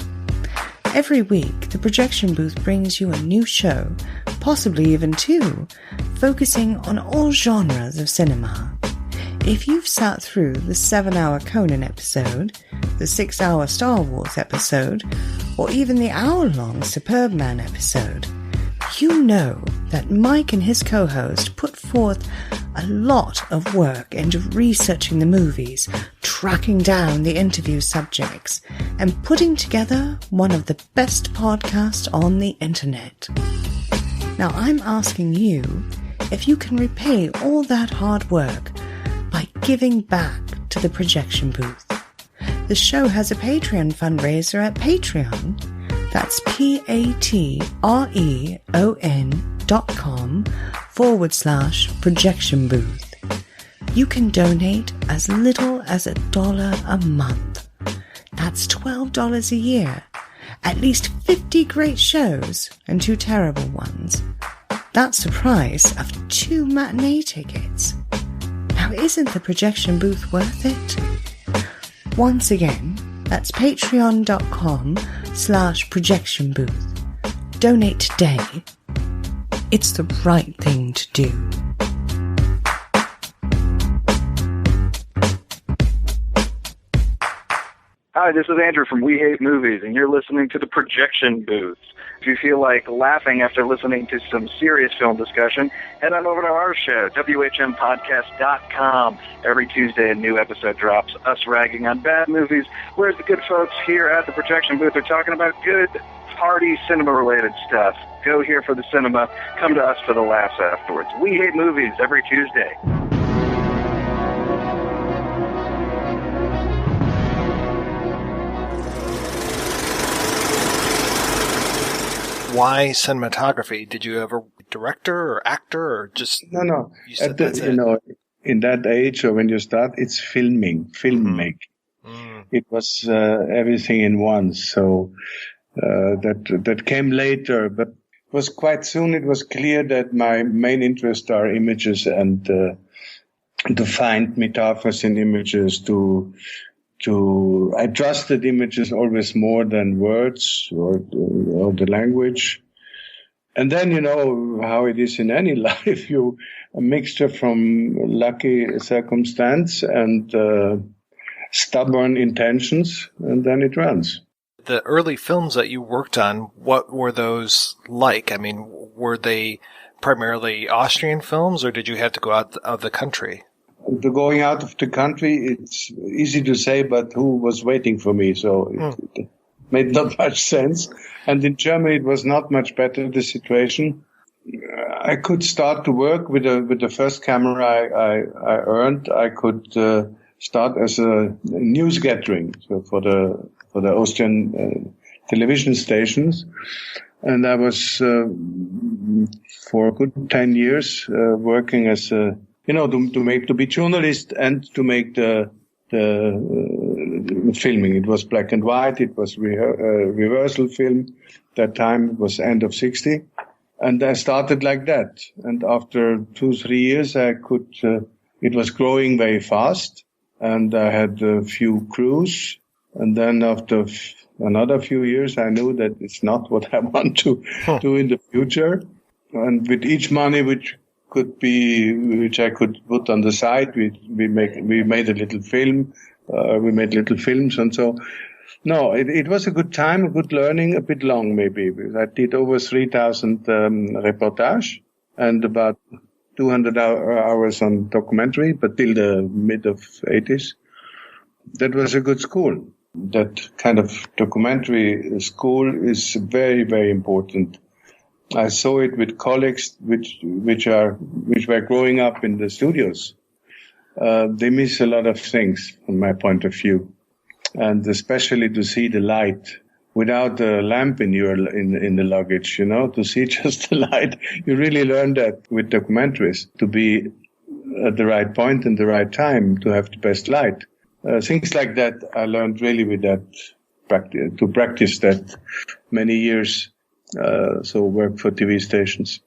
Every week, the Projection Booth brings you a new show, possibly even two, focusing on all genres of cinema. If you've sat through the 7-hour Conan episode, the 6-hour Star Wars episode, or even the hour-long Superbman episode, you know that Mike and his co-host put forth a lot of work into researching the movies, tracking down the interview subjects, and putting together one of the best podcasts on the internet. Now I'm asking you if you can repay all that hard work by giving back to the Projection Booth. The show has a Patreon fundraiser at Patreon. That's patreon.com/Projection Booth. You can donate as little as $1 a month. That's $12 a year. At least 50 great shows and 2 terrible ones. That's the price of 2 matinee tickets. Now, isn't the Projection Booth worth it? Once again, that's patreon.com/Projection Booth. Donate today. It's the right thing to do. Hi, this is Andrew from We Hate Movies, and you're listening to the Projection Booth. If you feel like laughing after listening to some serious film discussion, head on over to our show, WHMPodcast.com. Every Tuesday, a new episode drops, us ragging on bad movies, whereas the good folks here at the Projection Booth are talking about good, hearty, cinema-related stuff. Go here for the cinema, come to us for the laughs afterwards. We Hate Movies every Tuesday. Why cinematography? Did you ever director or actor or just no? You said in that age or when you start, it's filmmaking. It was everything in one. So that came later, but it was quite soon. It was clear that my main interests are images and to find metaphors in images. I trusted images always more than words or the language. And then, you know how it is in any life, a mixture from lucky circumstance and stubborn intentions, and then it runs. The early films that you worked on, what were those like? I mean, were they primarily Austrian films, or did you have to go out of the country? The going out of the country, it's easy to say, but who was waiting for me? So made not much sense. And in Germany, it was not much better, the situation. I could start to work with the first camera I earned. I could start as a news gathering for the Austrian television stations. And I was for a good 10 years working as to be journalist and to make the filming. It was black and white. It was reversal film. That time it was end of 60. And I started like that. And after 2-3 years, it was growing very fast. And I had a few crews. And then after another few years, I knew that it's not what I want to do in the future. And with each money which I could put on the side, we made a little film. We made little films, and so. No, it was a good time, a good learning, a bit long maybe. I did over 3,000 reportage and about 200 hours on documentary, but till the mid of 80s. That was a good school. That kind of documentary school is very, very important. I saw it with colleagues which were growing up in the studios. They miss a lot of things from my point of view. And especially to see the light without a lamp in the luggage, to see just the light. You really learn that with documentaries, to be at the right point and the right time, to have the best light. Things like that I learned really with that to practice that many years. So work for TV stations.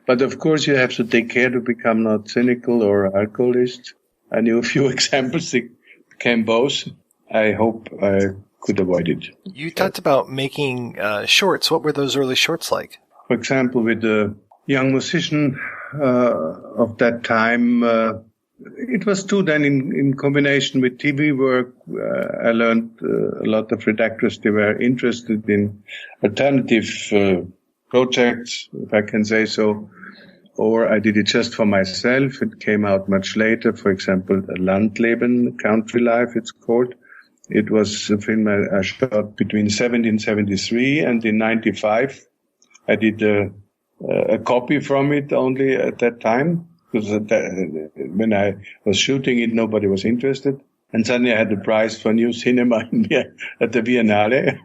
But of course you have to take care to become not cynical or alcoholist. I knew a few examples that became both. I hope I could avoid it. You talked about making shorts. What were those early shorts like? For example, with a young musician of that time, it was too then in combination with TV work. I learned a lot of redactors. They were interested in alternative projects, if I can say so. Or I did it just for myself. It came out much later. For example, Landleben, Country Life, it's called. It was a film I shot between 1973 and in 95. I did a copy from it only at that time, because when I was shooting it, nobody was interested. And suddenly I had the prize for new cinema at the Biennale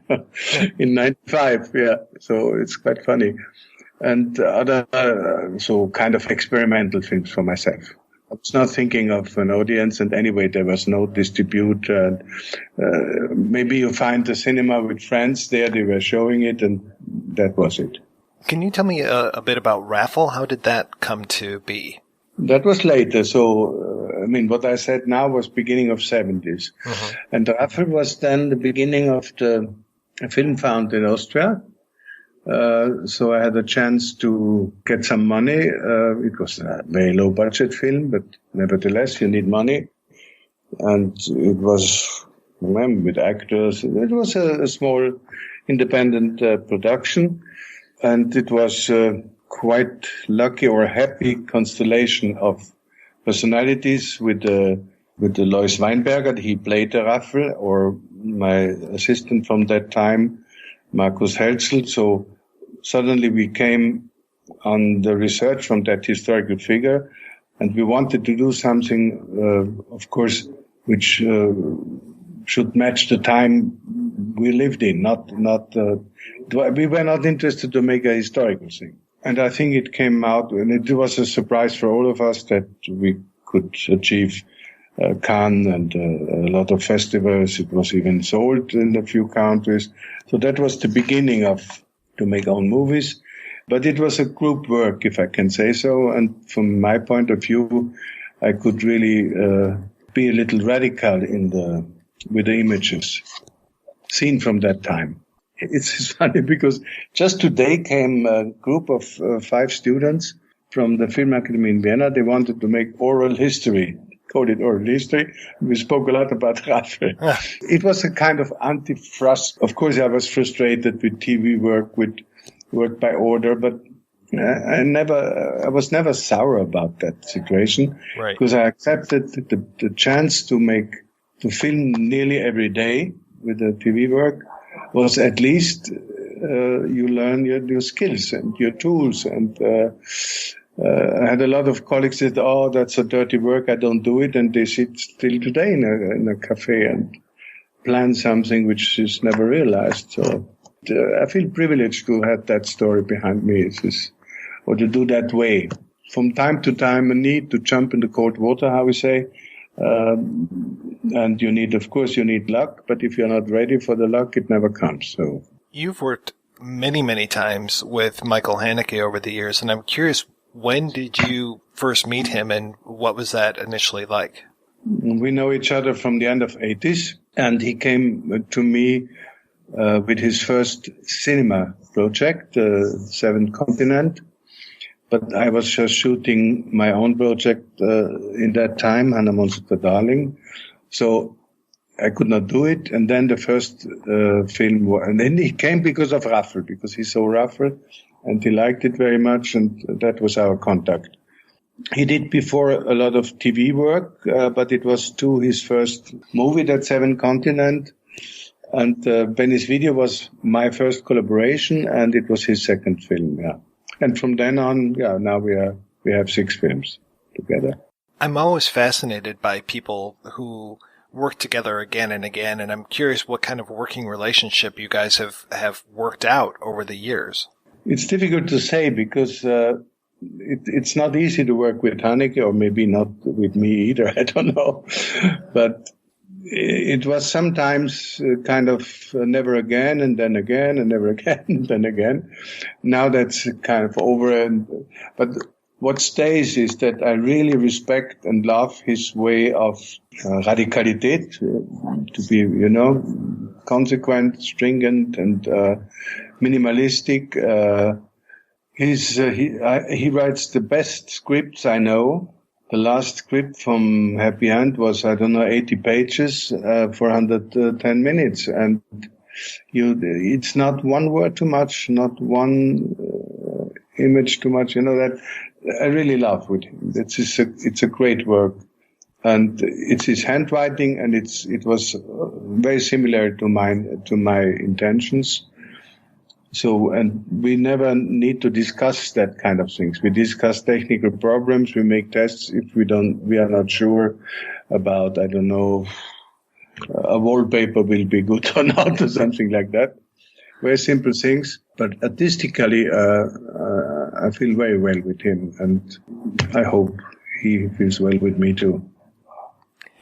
in 95. Yeah, so it's quite funny. And other, so kind of experimental films for myself. I was not thinking of an audience, and anyway, there was no distributor. Maybe you find the cinema with friends there, they were showing it, and that was it. Can you tell me a bit about Raffle? How did that come to be? That was later. So, what I said now was beginning of 70s. Mm-hmm. And Raffle was then the beginning of the film found in Austria. So I had a chance to get some money. It was a very low budget film, but nevertheless, you need money. And it was, with actors, it was a small independent production. And it was quite lucky or happy constellation of personalities with the Lois Weinberger. He played the Raffle, or my assistant from that time, Markus Helzel. So suddenly we came on the research from that historical figure, and we wanted to do something, of course, which should match the time we lived in. We were not interested to make a historical thing. And I think it came out, and it was a surprise for all of us that we could achieve Cannes and a lot of festivals. It was even sold in a few countries. So that was the beginning to make own movies. But it was a group work, if I can say so. And from my point of view, I could really be a little radical with the images seen from that time. It's funny because just today came a group of 5 students from the Film Academy in Vienna. They wanted to make oral history, called it oral history. We spoke a lot about Raffle. It was a kind of anti-thrust. Of course, I was frustrated with TV work, with work by order, but I was never sour about that situation. Right. Because I accepted the chance to film nearly every day with the TV work. was at least you learn your skills and your tools. And I had a lot of colleagues that, oh, that's a dirty work, I don't do it. And they sit still today in a cafe and plan something which is never realized. So I feel privileged to have that story behind me, or to do that way. From time to time, a need to jump in the cold water, how we say. And you need luck, but if you're not ready for the luck, it never comes. So you've worked many, many times with Michael Haneke over the years, and I'm curious, when did you first meet him, and what was that initially like? We know each other from the end of 80s, and he came to me with his first cinema project, Seventh Continent. But I was just shooting my own project in that time, Hannah Monster Darling. So I could not do it. And then the first film, and then he came because of Raffel, because he saw Raffel and he liked it very much. And that was our contact. He did before a lot of TV work, but it was to his first movie, that Seventh Continent. And Benny's Video was my first collaboration, and it was his second film, yeah. And from then on, now we have 6 films together. I'm always fascinated by people who work together again and again, and I'm curious what kind of working relationship you guys have worked out over the years. It's difficult to say because it's not easy to work with Haneke, or maybe not with me either, I don't know. But it was sometimes kind of never again, and then again, and never again, and then again. Now that's kind of over. But what stays is that I really respect and love his way of radicalität, to be, consequent, stringent, and minimalistic. He writes the best scripts I know. The last script from Happy End was, 80 pages for 110 minutes. And it's not one word too much, not one image too much. That I really love with him. It's a great work. And it's his handwriting, and it was very similar to my intentions. So, and we never need to discuss that kind of things. We discuss technical problems. We make tests if we are not sure about, a wallpaper will be good or not, or something like that. Very simple things, but artistically, I feel very well with him, and I hope he feels well with me too.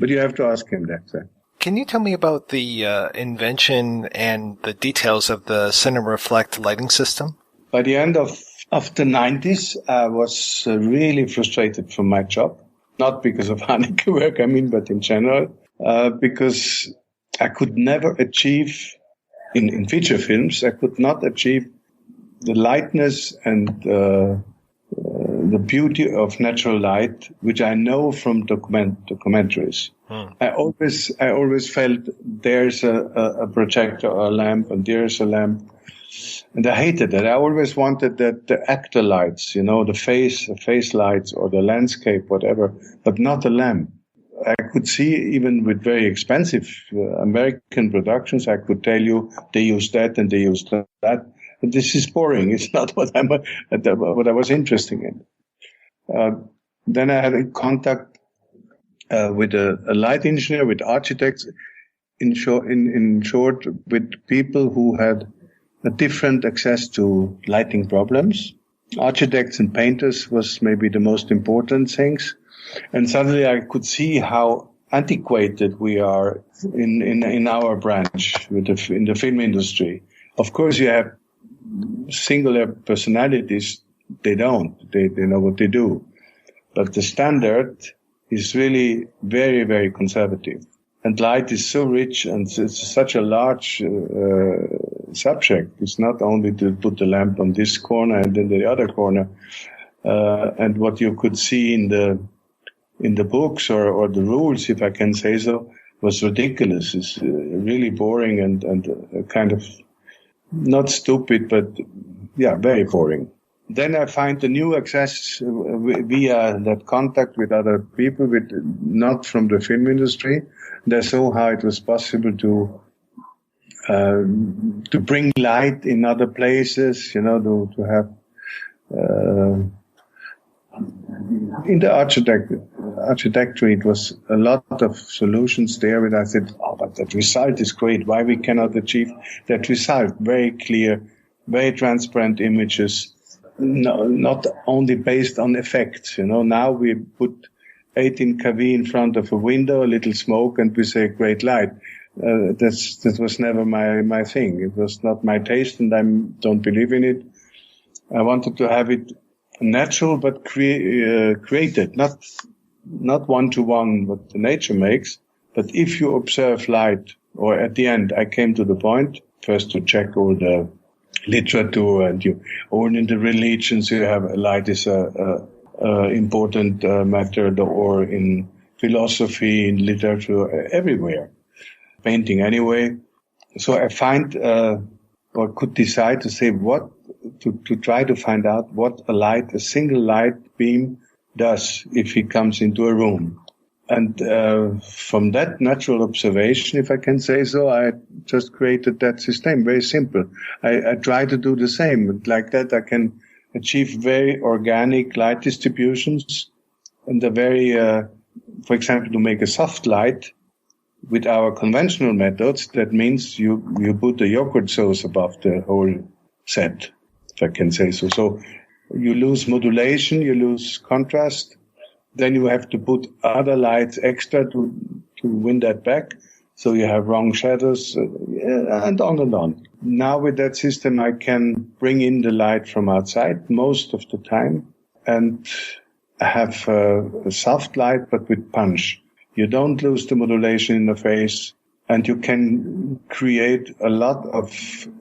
But you have to ask him that. Can you tell me about the invention and the details of the CineReflect lighting system? By the end of the 90s, I was really frustrated from my job. Not because of Haneke work, but in general. Because I could never achieve, in feature films, I could not achieve the lightness and the beauty of natural light, which I know from documentaries. I always felt there's a projector or a lamp, and there's a lamp, and I hated that. I always wanted that the actor lights, the face lights or the landscape, whatever, but not a lamp. I could see, even with very expensive American productions, I could tell you they use that and they use that. But this is boring. It's not what I was interested in. Then I had a contact with a light engineer, with architects, in short, with people who had a different access to lighting problems. Architects and painters was maybe the most important things. And suddenly I could see how antiquated we are in our branch in the film industry. Of course, you have singular personalities. They don't. They know what they do. But the standard is really very, very conservative. And light is so rich, and it's such a large subject. It's not only to put the lamp on this corner and then the other corner. And what you could see in the books or the rules, if I can say so, was ridiculous. It's really boring and kind of not stupid, but very boring. Then I find a new access via that contact with other people, not from the film industry. And I saw how it was possible to to bring light in other places, to have, in the architecture, it was a lot of solutions there, and I said, but that result is great. Why we cannot achieve that result? Very clear, very transparent images, no, not only based on effects. Now we put 18 kV in front of a window, a little smoke, and we say great light. That was never my thing. It was not my taste, and I don't believe in it. I wanted to have it natural, but created, not one-to-one what the nature makes. But if you observe light, or at the end, I came to the point first to check all the literature, and all in the religions you have light is a important matter, or in philosophy, in literature, everywhere, painting anyway. So I find or could decide to say to try to find out what a single light beam does if it comes into a room. And from that natural observation, if I can say so, I just created that system. Very simple. I try to do the same. Like that, I can achieve very organic light distributions. And for example, to make a soft light with our conventional methods, that means you put the yogurt sauce above the whole set, if I can say so. So you lose modulation, you lose contrast. Then you have to put other lights extra to win that back. So you have wrong shadows, and on and on. Now with that system, I can bring in the light from outside most of the time and have a soft light, but with punch. You don't lose the modulation in the face, and you can create a lot of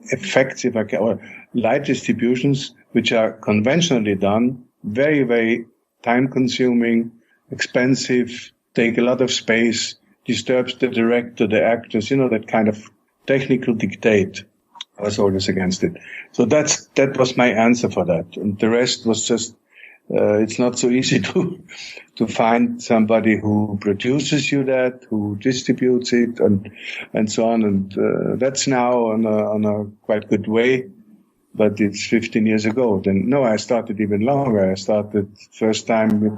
effects, or light distributions, which are conventionally done, very, very time-consuming, expensive, take a lot of space, disturbs the director, the actors, that kind of technical dictate. I was always against it. So that was my answer for that. And the rest was just, it's not so easy to find somebody who produces you that, who distributes it, and so on. And that's now on a quite good way. But it's 15 years ago. I started even longer. I started first time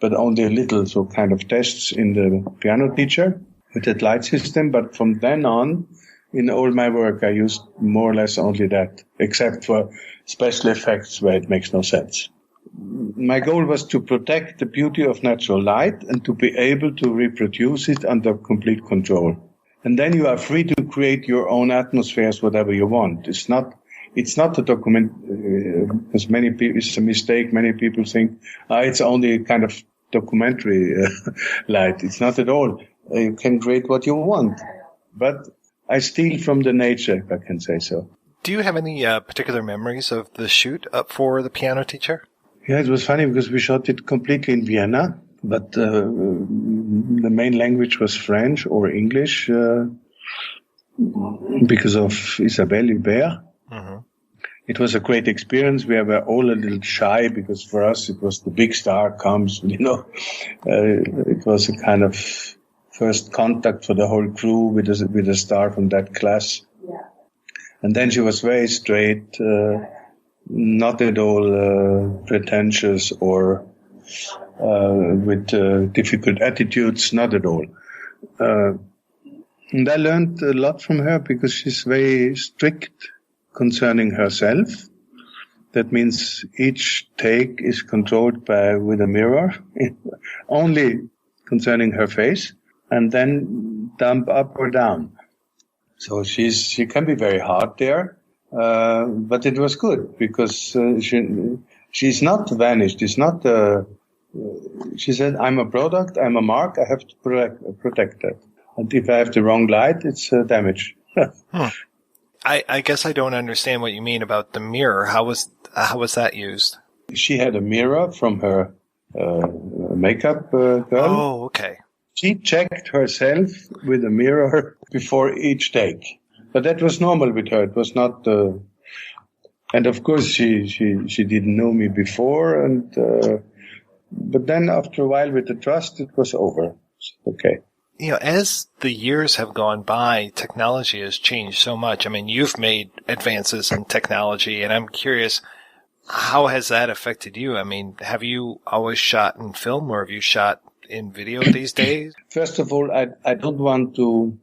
but only a little, so kind of tests in the piano teacher with that light system. But from then on, in all my work, I used more or less only that, except for special effects where it makes no sense. My goal was to protect the beauty of natural light and to be able to reproduce it under complete control. And then you are free to create your own atmospheres, whatever you want. It's not a document, because it's a mistake. Many people think it's only a kind of documentary light. It's not at all. You can create what you want. But I steal from the nature, if I can say so. Do you have any particular memories of the shoot up for The Piano Teacher? Yeah, it was funny because we shot it completely in Vienna, but the main language was French or English because of Isabelle Huppert. Mm-hmm. It was a great experience. We were all a little shy because for us it was the big star comes, it was a kind of first contact for the whole crew with a star from that class. Yeah. And then she was very straight, not at all pretentious or with difficult attitudes, not at all. And I learned a lot from her because she's very strict concerning herself. That means each take is controlled with a mirror, only concerning her face, and then dump up or down. So she can be very hard there, but it was good because she's not vanished. It's not. She said, "I'm a product. I'm a mark. I have to protect that. And if I have the wrong light, it's damage." I guess I don't understand what you mean about the mirror. How was that used? She had a mirror from her makeup girl. Oh, okay. She checked herself with a mirror before each take. But that was normal with her. It was not... and of course, she didn't know me before. But then after a while with the trust, it was over. Okay. as the years have gone by, technology has changed so much. I mean, you've made advances in technology, and I'm curious, how has that affected you? I mean, have you always shot in film, or have you shot in video these days? First of all, I don't want to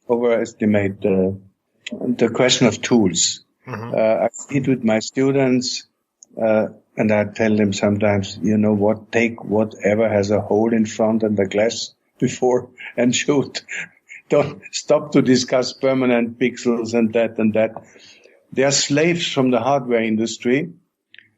overestimate the question of tools. Mm-hmm. I sit with my students, and I tell them sometimes, you know what, take whatever has a hole in front and the glass before and shoot. Don't stop to discuss permanent pixels and that. They are slaves from the hardware industry,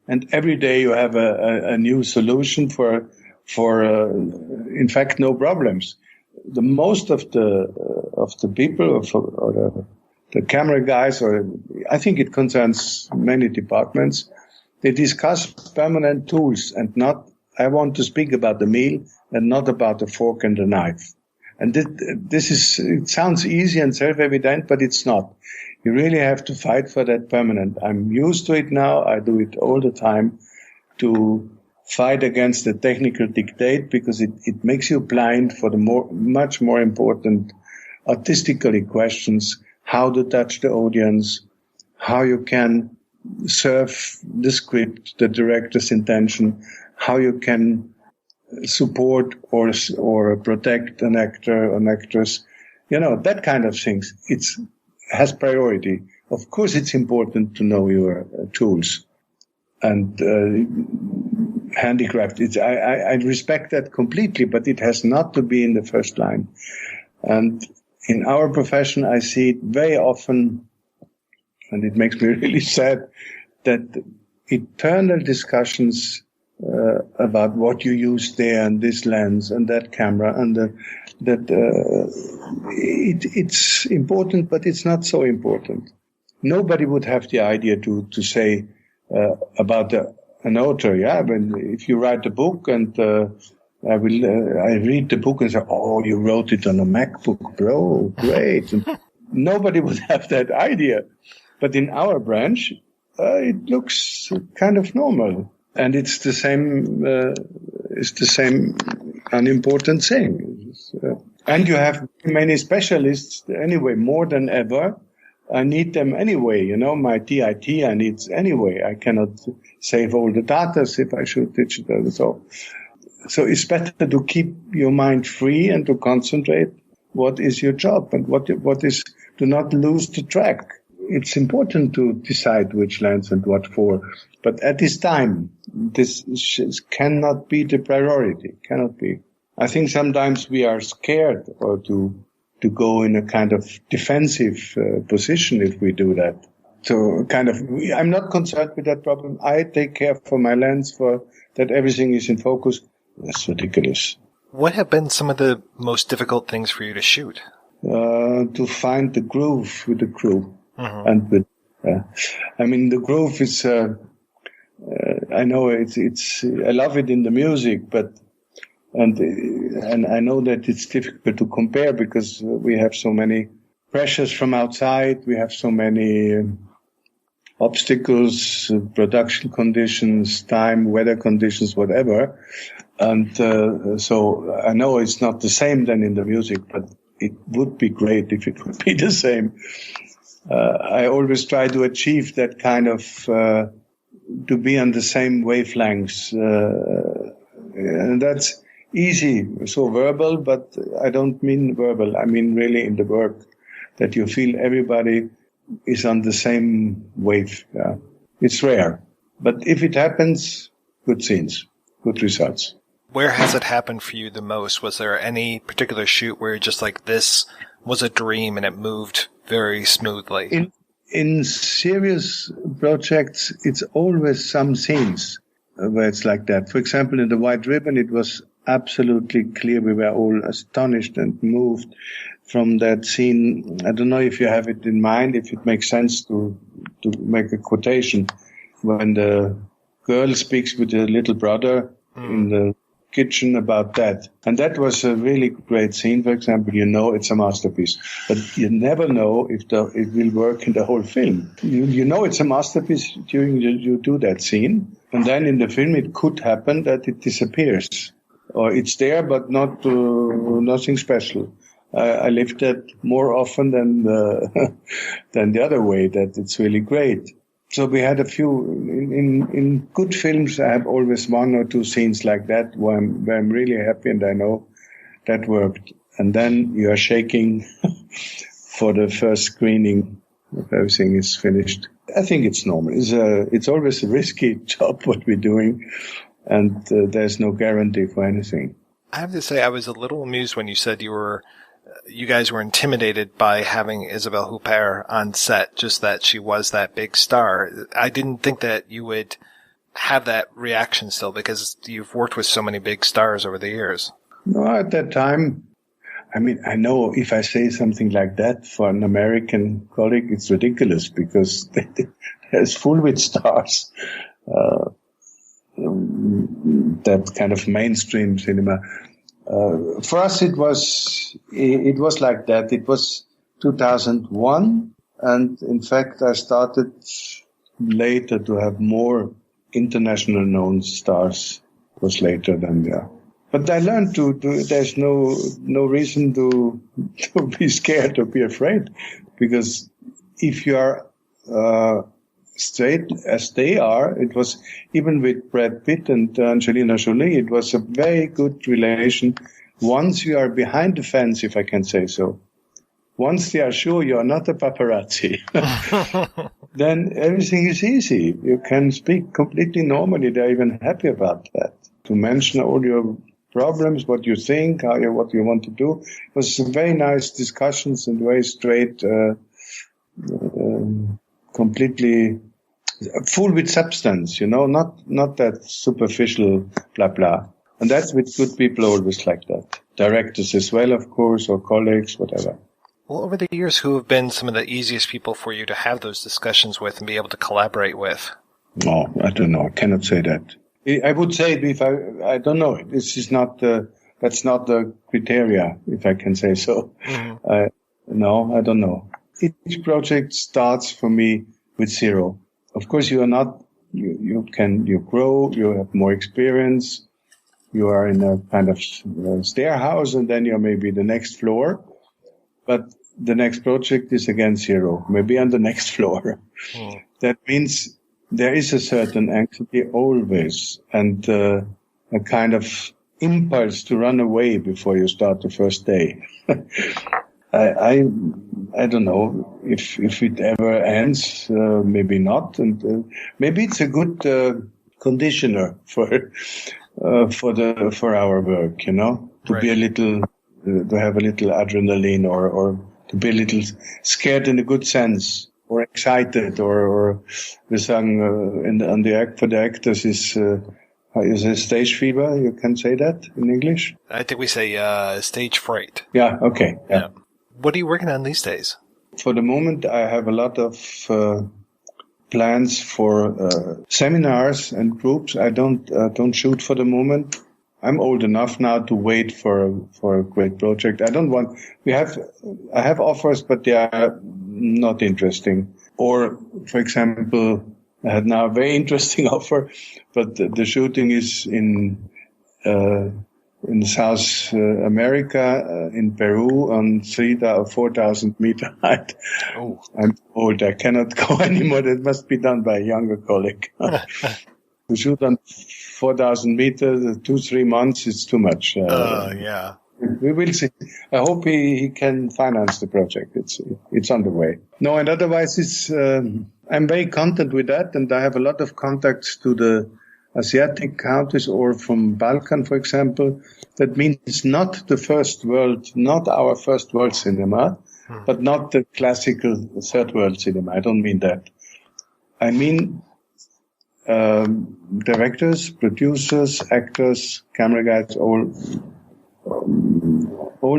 and every day you have a new solution for in fact no problems. The most of the people or the camera guys, or I think it concerns many departments, they discuss permanent tools and not, I want to speak about the meal and not about the fork and the knife. And it sounds easy and self-evident, but it's not. You really have to fight for that permanent. I'm used to it now. I do it all the time to fight against the technical dictate, because it makes you blind for the much more important artistically questions, how to touch the audience, how you can serve the script, the director's intention, how you can support or protect an actor or an actress, that kind of things. It has priority. Of course, it's important to know your tools and handicraft. I respect that completely, but it has not to be in the first line. And in our profession, I see it very often, and it makes me really sad, that eternal discussions about what you use there and this lens and that camera and it's important, but it's not so important. Nobody would have the idea to say about an author. Yeah, but if you write a book and I read the book and say, "Oh, you wrote it on a MacBook Pro, great." And nobody would have that idea. But in our branch, it looks kind of normal, and it's the same. It's the same unimportant thing. And you have many specialists anyway, more than ever. I need them anyway. My TIT I need anyway. I cannot save all the data if I shoot digital. So it's better to keep your mind free and to concentrate what is your job and what is to not lose the track. It's important to decide which lens and what for, but at this time, this cannot be the priority. Cannot be. I think sometimes we are scared or to go in a kind of defensive position if we do that. So I'm not concerned with that problem. I take care for my lens, for that everything is in focus. That's ridiculous. What have been some of the most difficult things for you to shoot? To find the groove with the crew. Mm-hmm. And the groove is, I know it's, I love it in the music, and I know that it's difficult to compare because we have so many pressures from outside. We have so many obstacles, production conditions, time, weather conditions, whatever. And so I know it's not the same than in the music, but it would be great if it would be the same. I always try to achieve that kind of, to be on the same wavelengths. And that's easy, so verbal, but I don't mean verbal. I mean really in the work, that you feel everybody is on the same wave. Yeah. It's rare. But if it happens, good scenes, good results. Where has it happened for you the most? Was there any particular shoot where you're just like, this was a dream and it moved very smoothly? In serious projects, it's always some scenes where it's like that. For example, in The White Ribbon, it was absolutely clear. We were all astonished and moved from that scene. I don't know if you have it in mind, if it makes sense to make a quotation. When the girl speaks with the little brother in the kitchen about that. And that was a really great scene, for example. It's a masterpiece. But you never know if it will work in the whole film. You know it's a masterpiece during you do that scene. And then in the film it could happen that it disappears. Or it's there, but not nothing special. I live that more often than the other way, that it's really great. So we had a few, in good films, I have always one or two scenes like that where I'm really happy and I know that worked. And then you are shaking for the first screening if everything is finished. I think it's normal. It's always a risky job what we're doing, and there's no guarantee for anything. I have to say I was a little amused when you said you guys were intimidated by having Isabelle Huppert on set, just that she was that big star. I didn't think that you would have that reaction still, because you've worked with so many big stars over the years. No, at that time, I mean, I know if I say something like that for an American colleague, it's ridiculous because it's full with stars. That kind of mainstream cinema. For us, it was like that. It was 2001, and in fact, I started later to have more international known stars. It was later than yeah. But I learned there's no reason to be scared or be afraid, because if you are straight as they are, it was even with Brad Pitt and Angelina Jolie, it was a very good relation. Once you are behind the fence, if I can say so, once they are sure you are not a paparazzi, then everything is easy. You can speak completely normally. They're even happy about that. To mention all your problems, what you think, what you want to do. It was very nice discussions and very straight, completely full with substance, not that superficial blah blah. And that's with good people always like that. Directors as well, of course, or colleagues, whatever. Well, over the years, who have been some of the easiest people for you to have those discussions with and be able to collaborate with? No, I don't know. I cannot say that. I would say if I don't know. This is not that's not the criteria, if I can say so. Mm-hmm. No, I don't know. Each project starts for me with zero. Of course, you are not. You grow. You have more experience. You are in a kind of stair house, and then you're maybe the next floor. But the next project is again zero. Maybe on the next floor. Mm. That means there is a certain anxiety always, and a kind of impulse to run away before you start the first day. I don't know if it ever ends. Maybe not, and maybe it's a good conditioner for our work. To right. Be a little, to have a little adrenaline, or to be a little scared in a good sense. Or excited, or the song for the actors is a stage fever. You can say that in English. I think we say stage fright. Yeah. Okay. Yeah. What are you working on these days? For the moment, I have a lot of plans for seminars and groups. I don't shoot for the moment. I'm old enough now to wait for a great project. I have offers, but they are not interesting. Or, for example, I had now a very interesting offer, but the shooting is in South America, in Peru, on 3,000 or 4,000 meter height. Oh. I'm old. I cannot go anymore. That must be done by a younger colleague. To shoot on 4,000 meters, 2-3 months, it's too much. Yeah. We will see. I hope he can finance the project. It's on the way. No, and otherwise I'm very content with that, and I have a lot of contacts to the Asiatic countries or from Balkan, for example. That means not our first world cinema, but not the classical third world cinema. I don't mean that. I mean directors, producers, actors, camera guys, all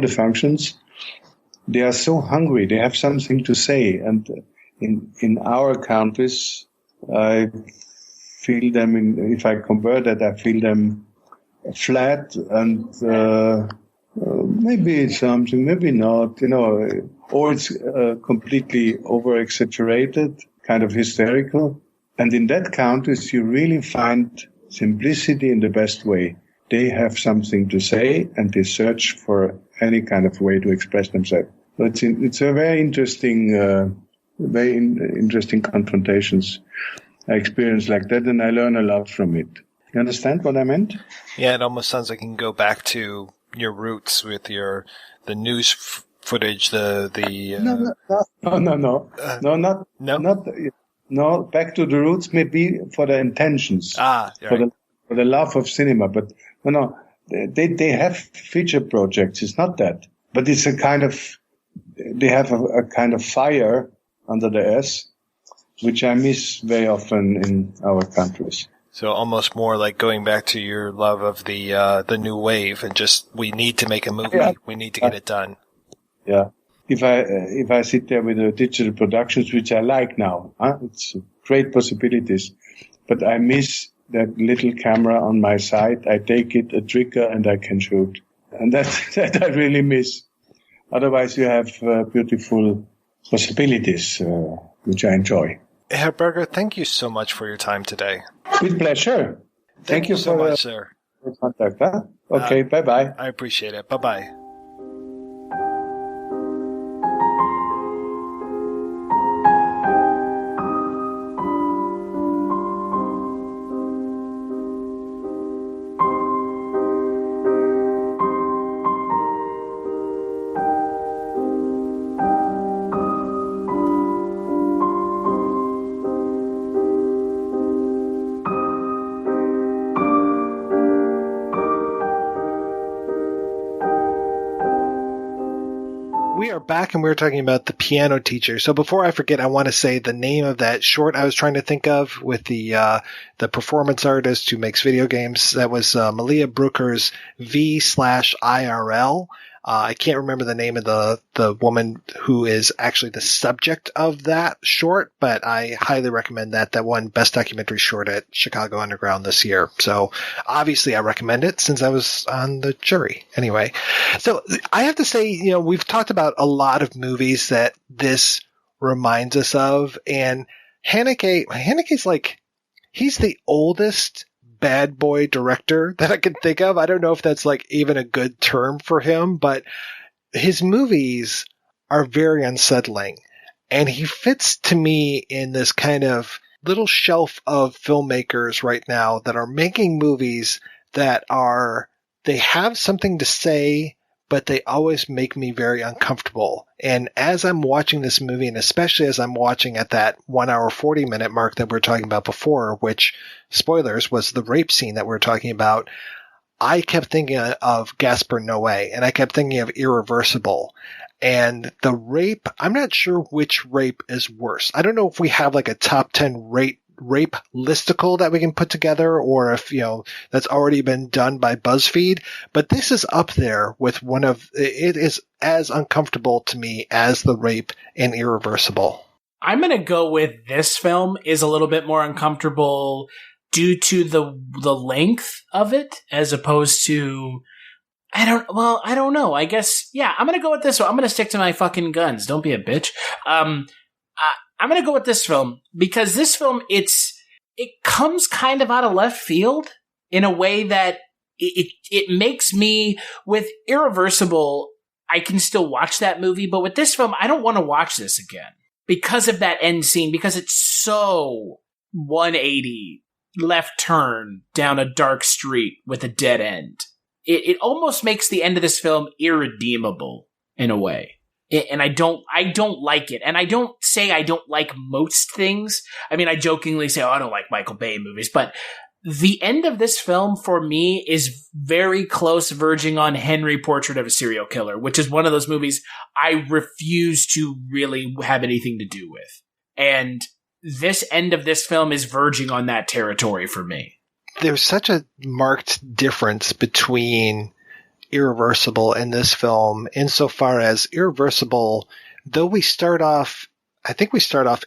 the functions. They are so hungry. They have something to say. And in our countries, I feel them, if I convert that, I feel them flat and maybe something, maybe not, or it's completely over-exaggerated, kind of hysterical. And in that countries, you really find simplicity in the best way. They have something to say, and they search for any kind of way to express themselves. So it's a very interesting, interesting confrontations I experience like that, and I learn a lot from it. You understand what I meant? Yeah, it almost sounds like you can go back to your roots with the news footage, No, back to the roots, maybe for the intentions, for the love of cinema. But no, they have feature projects. It's not that, but it's a kind of, they have a kind of fire under the S, which I miss very often in our countries. So almost more like going back to your love of the new wave, and just, we need to make a movie. Yeah. We need to get it done. Yeah. If I sit there with the digital productions, which I like now, it's great possibilities, but I miss that little camera on my side. I take it, a trigger, and I can shoot. And that I really miss. Otherwise, you have beautiful possibilities, which I enjoy. Herr Berger, thank you so much for your time today. With pleasure. Thank you so much, sir. For contact. Huh? Okay, bye-bye. I appreciate it. Bye-bye. Back, and we were talking about The Piano Teacher. So before I forget, I want to say the name of that short I was trying to think of with the performance artist who makes video games. That was Malia Brooker's V/IRL. I can't remember the name of the woman who is actually the subject of that short, but I highly recommend that. That won Best Documentary Short at Chicago Underground this year. So obviously I recommend it since I was on the jury. Anyway, so I have to say, we've talked about a lot of movies that this reminds us of, and Haneke's like, he's the oldest bad boy director that I can think of. I don't know if that's like even a good term for him, but his movies are very unsettling, and he fits to me in this kind of little shelf of filmmakers right now that are making movies that they have something to say, but they always make me very uncomfortable. And as I'm watching this movie, and especially as I'm watching at that 1 hour, 40 minute mark that we were talking about before, which, spoilers, was the rape scene that we were talking about, I kept thinking of Gaspar Noé, and I kept thinking of Irreversible. And the rape, I'm not sure which rape is worse. I don't know if we have like a top 10 rape listicle that we can put together, or if, that's already been done by BuzzFeed, but this is up there with it is as uncomfortable to me as the rape in Irreversible. I'm going to go with this film is a little bit more uncomfortable due to the length of it, as opposed to, I don't know. I guess, yeah, I'm going to go with this one. I'm going to stick to my fucking guns. Don't be a bitch. I'm going to go with this film because this film, it comes kind of out of left field in a way that it makes me, with Irreversible, I can still watch that movie, but with this film, I don't want to watch this again because of that end scene, because it's so 180 left turn down a dark street with a dead end. It almost makes the end of this film irredeemable in a way. And I don't like it. And I don't say I don't like most things. I mean, I jokingly say, I don't like Michael Bay movies, but the end of this film for me is very close, verging on Henry, Portrait of a Serial Killer, which is one of those movies I refuse to really have anything to do with. And this end of this film is verging on that territory for me. There's such a marked difference between Irreversible in this film, insofar as Irreversible, though we start off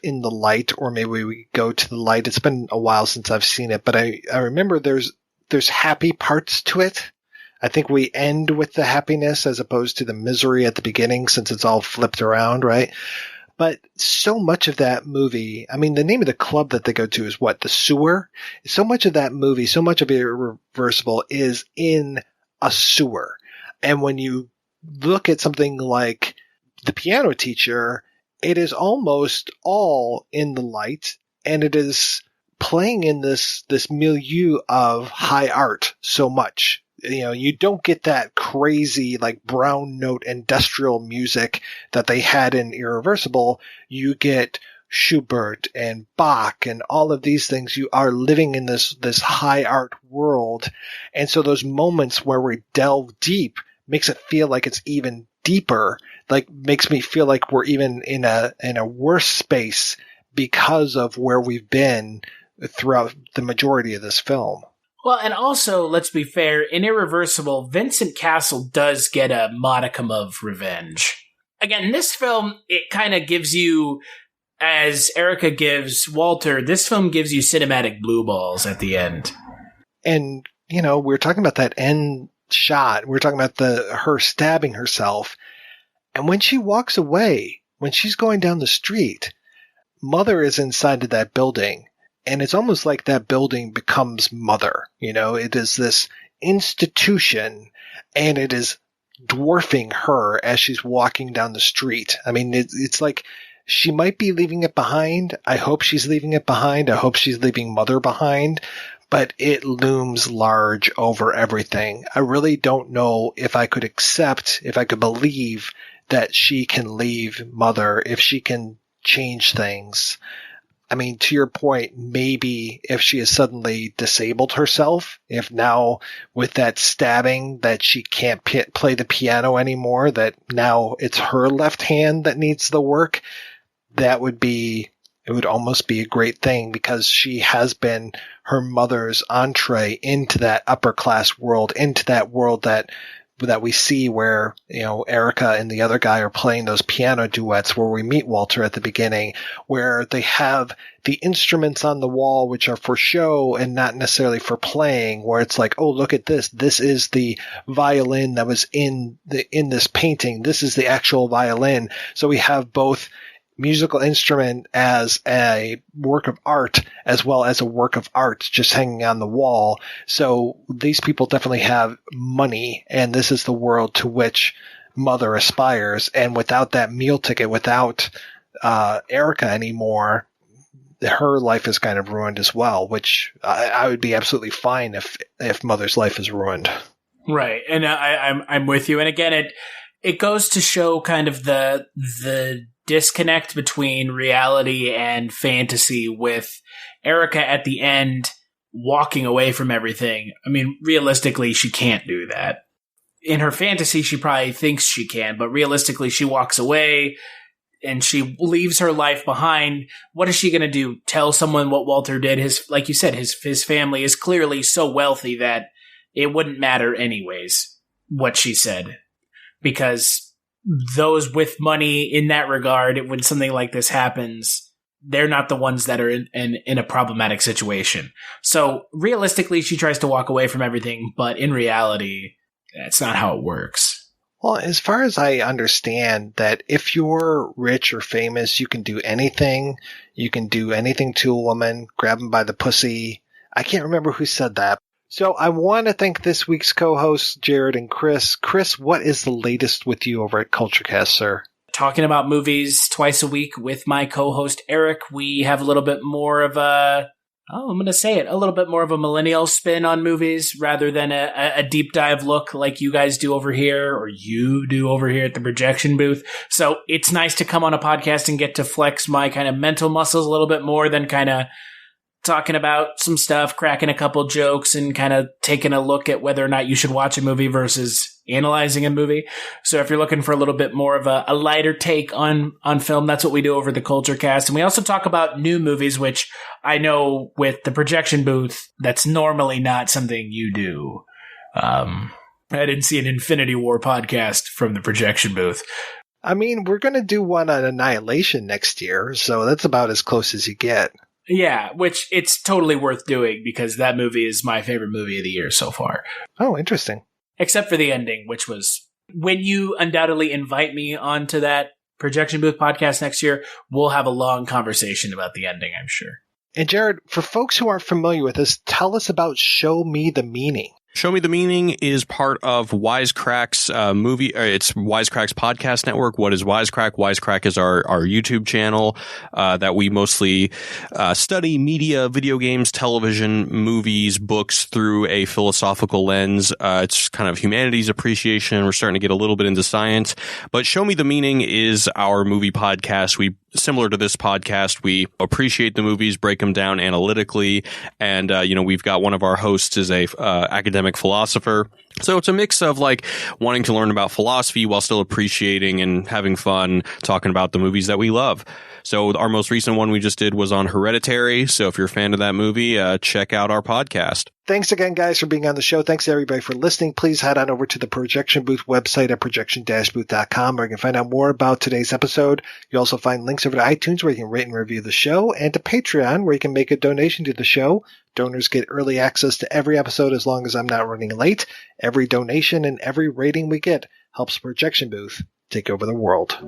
in the light, or maybe we go to the light. It's been a while since I've seen it, but I remember there's happy parts to it. I think we end with the happiness as opposed to the misery at the beginning, since it's all flipped around, right? But so much of that movie, I mean, the name of the club that they go to is what? The Sewer? So much of that movie, so much of Irreversible is in a sewer. And when you look at something like The Piano Teacher, it is almost all in the light, and it is playing in this milieu of high art so much. You know, you don't get that crazy, like, brown note industrial music that they had in Irreversible. You get Schubert and Bach and all of these things. You are living in this high art world. And so those moments where we delve deep makes it feel like it's even deeper, like makes me feel like we're even in a worse space because of where we've been throughout the majority of this film. Well, and also, let's be fair, in Irreversible, Vincent Castle does get a modicum of revenge. Again, this film, it kind of gives you, as Erica gives Walter, this film gives you cinematic blue balls at the end. And, you know, we're talking about that end shot. We're talking about her stabbing herself. And when she walks away, when she's going down the street, Mother is inside of that building. And it's almost like that building becomes Mother. You know, it is this institution, and it is dwarfing her as she's walking down the street. I mean, it's like she might be leaving it behind. I hope she's leaving it behind. I hope she's leaving Mother behind. But it looms large over everything. I really don't know if I could believe that she can leave Mother, if she can change things. I mean, to your point, maybe if she has suddenly disabled herself, if now with that stabbing that she can't play the piano anymore, that now it's her left hand that needs the work, it would almost be a great thing, because she has been her mother's entree into that upper class world, into that world that we see where, you know, Erica and the other guy are playing those piano duets, where we meet Walter at the beginning, where they have the instruments on the wall, which are for show and not necessarily for playing, where it's like, oh, look at this. This is the violin that was in this painting. This is the actual violin. So we have both musical instrument as a work of art as well as a work of art just hanging on the wall. So these people definitely have money, and this is the world to which Mother aspires. And without that meal ticket, without Erica anymore, her life is kind of ruined as well, which I would be absolutely fine if Mother's life is ruined. Right. And I'm with you. And again, it goes to show kind of the disconnect between reality and fantasy, with Erica at the end walking away from everything. I mean, realistically, she can't do that. In her fantasy, she probably thinks she can, but realistically, she walks away and she leaves her life behind. What is she going to do? Tell someone what Walter did? Like you said, his family is clearly so wealthy that it wouldn't matter anyways what she said, because those with money in that regard, when something like this happens, they're not the ones that are in a problematic situation. So realistically, she tries to walk away from everything, but in reality, that's not how it works. Well, as far as I understand, that if you're rich or famous, you can do anything. You can do anything to a woman, grab them by the pussy. I can't remember who said that. So I want to thank this week's co-hosts, Jared and Chris. Chris, what is the latest with you over at Kulturecast, sir? Talking about movies twice a week with my co-host, Eric. We have a little bit more of a little bit more of a millennial spin on movies rather than a deep dive look like you guys do over here, or you do over here at the projection booth. So it's nice to come on a podcast and get to flex my kind of mental muscles a little bit more than kind of talking about some stuff, cracking a couple jokes, and kind of taking a look at whether or not you should watch a movie versus analyzing a movie. So if you're looking for a little bit more of a lighter take on film, that's what we do over the Kulturecast. And we also talk about new movies, which I know with the projection booth, that's normally not something you do. I didn't see an Infinity War podcast from the projection booth. I mean, we're going to do one on Annihilation next year, so that's about as close as you get. Yeah, which it's totally worth doing, because that movie is my favorite movie of the year so far. Oh, interesting. Except for the ending, which was, when you undoubtedly invite me onto that projection booth podcast next year, we'll have a long conversation about the ending, I'm sure. And Jared, for folks who aren't familiar with this, tell us about Show Me the Meaning. Show Me the Meaning is part of Wisecrack's it's Wisecrack's podcast network. What is Wisecrack? Wisecrack is our YouTube channel that we mostly study media, video games, television, movies, books through a philosophical lens. It's kind of humanities appreciation. We're starting to get a little bit into science. But Show Me the Meaning is our movie podcast. Similar to this podcast, we appreciate the movies, break them down analytically, and we've got one of our hosts is a academic philosopher. So it's a mix of like wanting to learn about philosophy while still appreciating and having fun talking about the movies that we love. So our most recent one we just did was on Hereditary. So if you're a fan of that movie, check out our podcast. Thanks again, guys, for being on the show. Thanks to everybody for listening. Please head on over to the Projection Booth website at projection-booth.com where you can find out more about today's episode. You'll also find links over to iTunes where you can rate and review the show, and to Patreon where you can make a donation to the show. Donors get early access to every episode as long as I'm not running late. Every donation and every rating we get helps Projection Booth take over the world.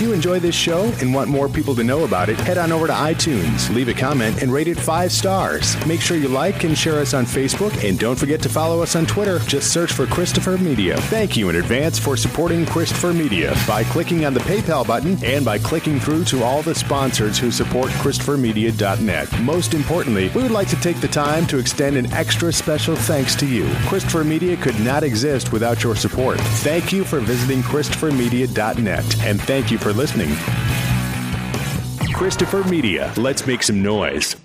you enjoy this show and want more people to know about it, head on over to iTunes, leave a comment, and rate it 5 stars. Make sure you like and share us on Facebook, and don't forget to follow us on Twitter. Just search for Christopher Media. Thank you in advance for supporting Christopher Media by clicking on the PayPal button and by clicking through to all the sponsors who support ChristopherMedia.net. Most importantly, we would like to take the time to extend an extra special thanks to you. Christopher Media could not exist without your support. Thank you for visiting ChristopherMedia.net, and thank you for listening. Christopher Media. Let's make some noise.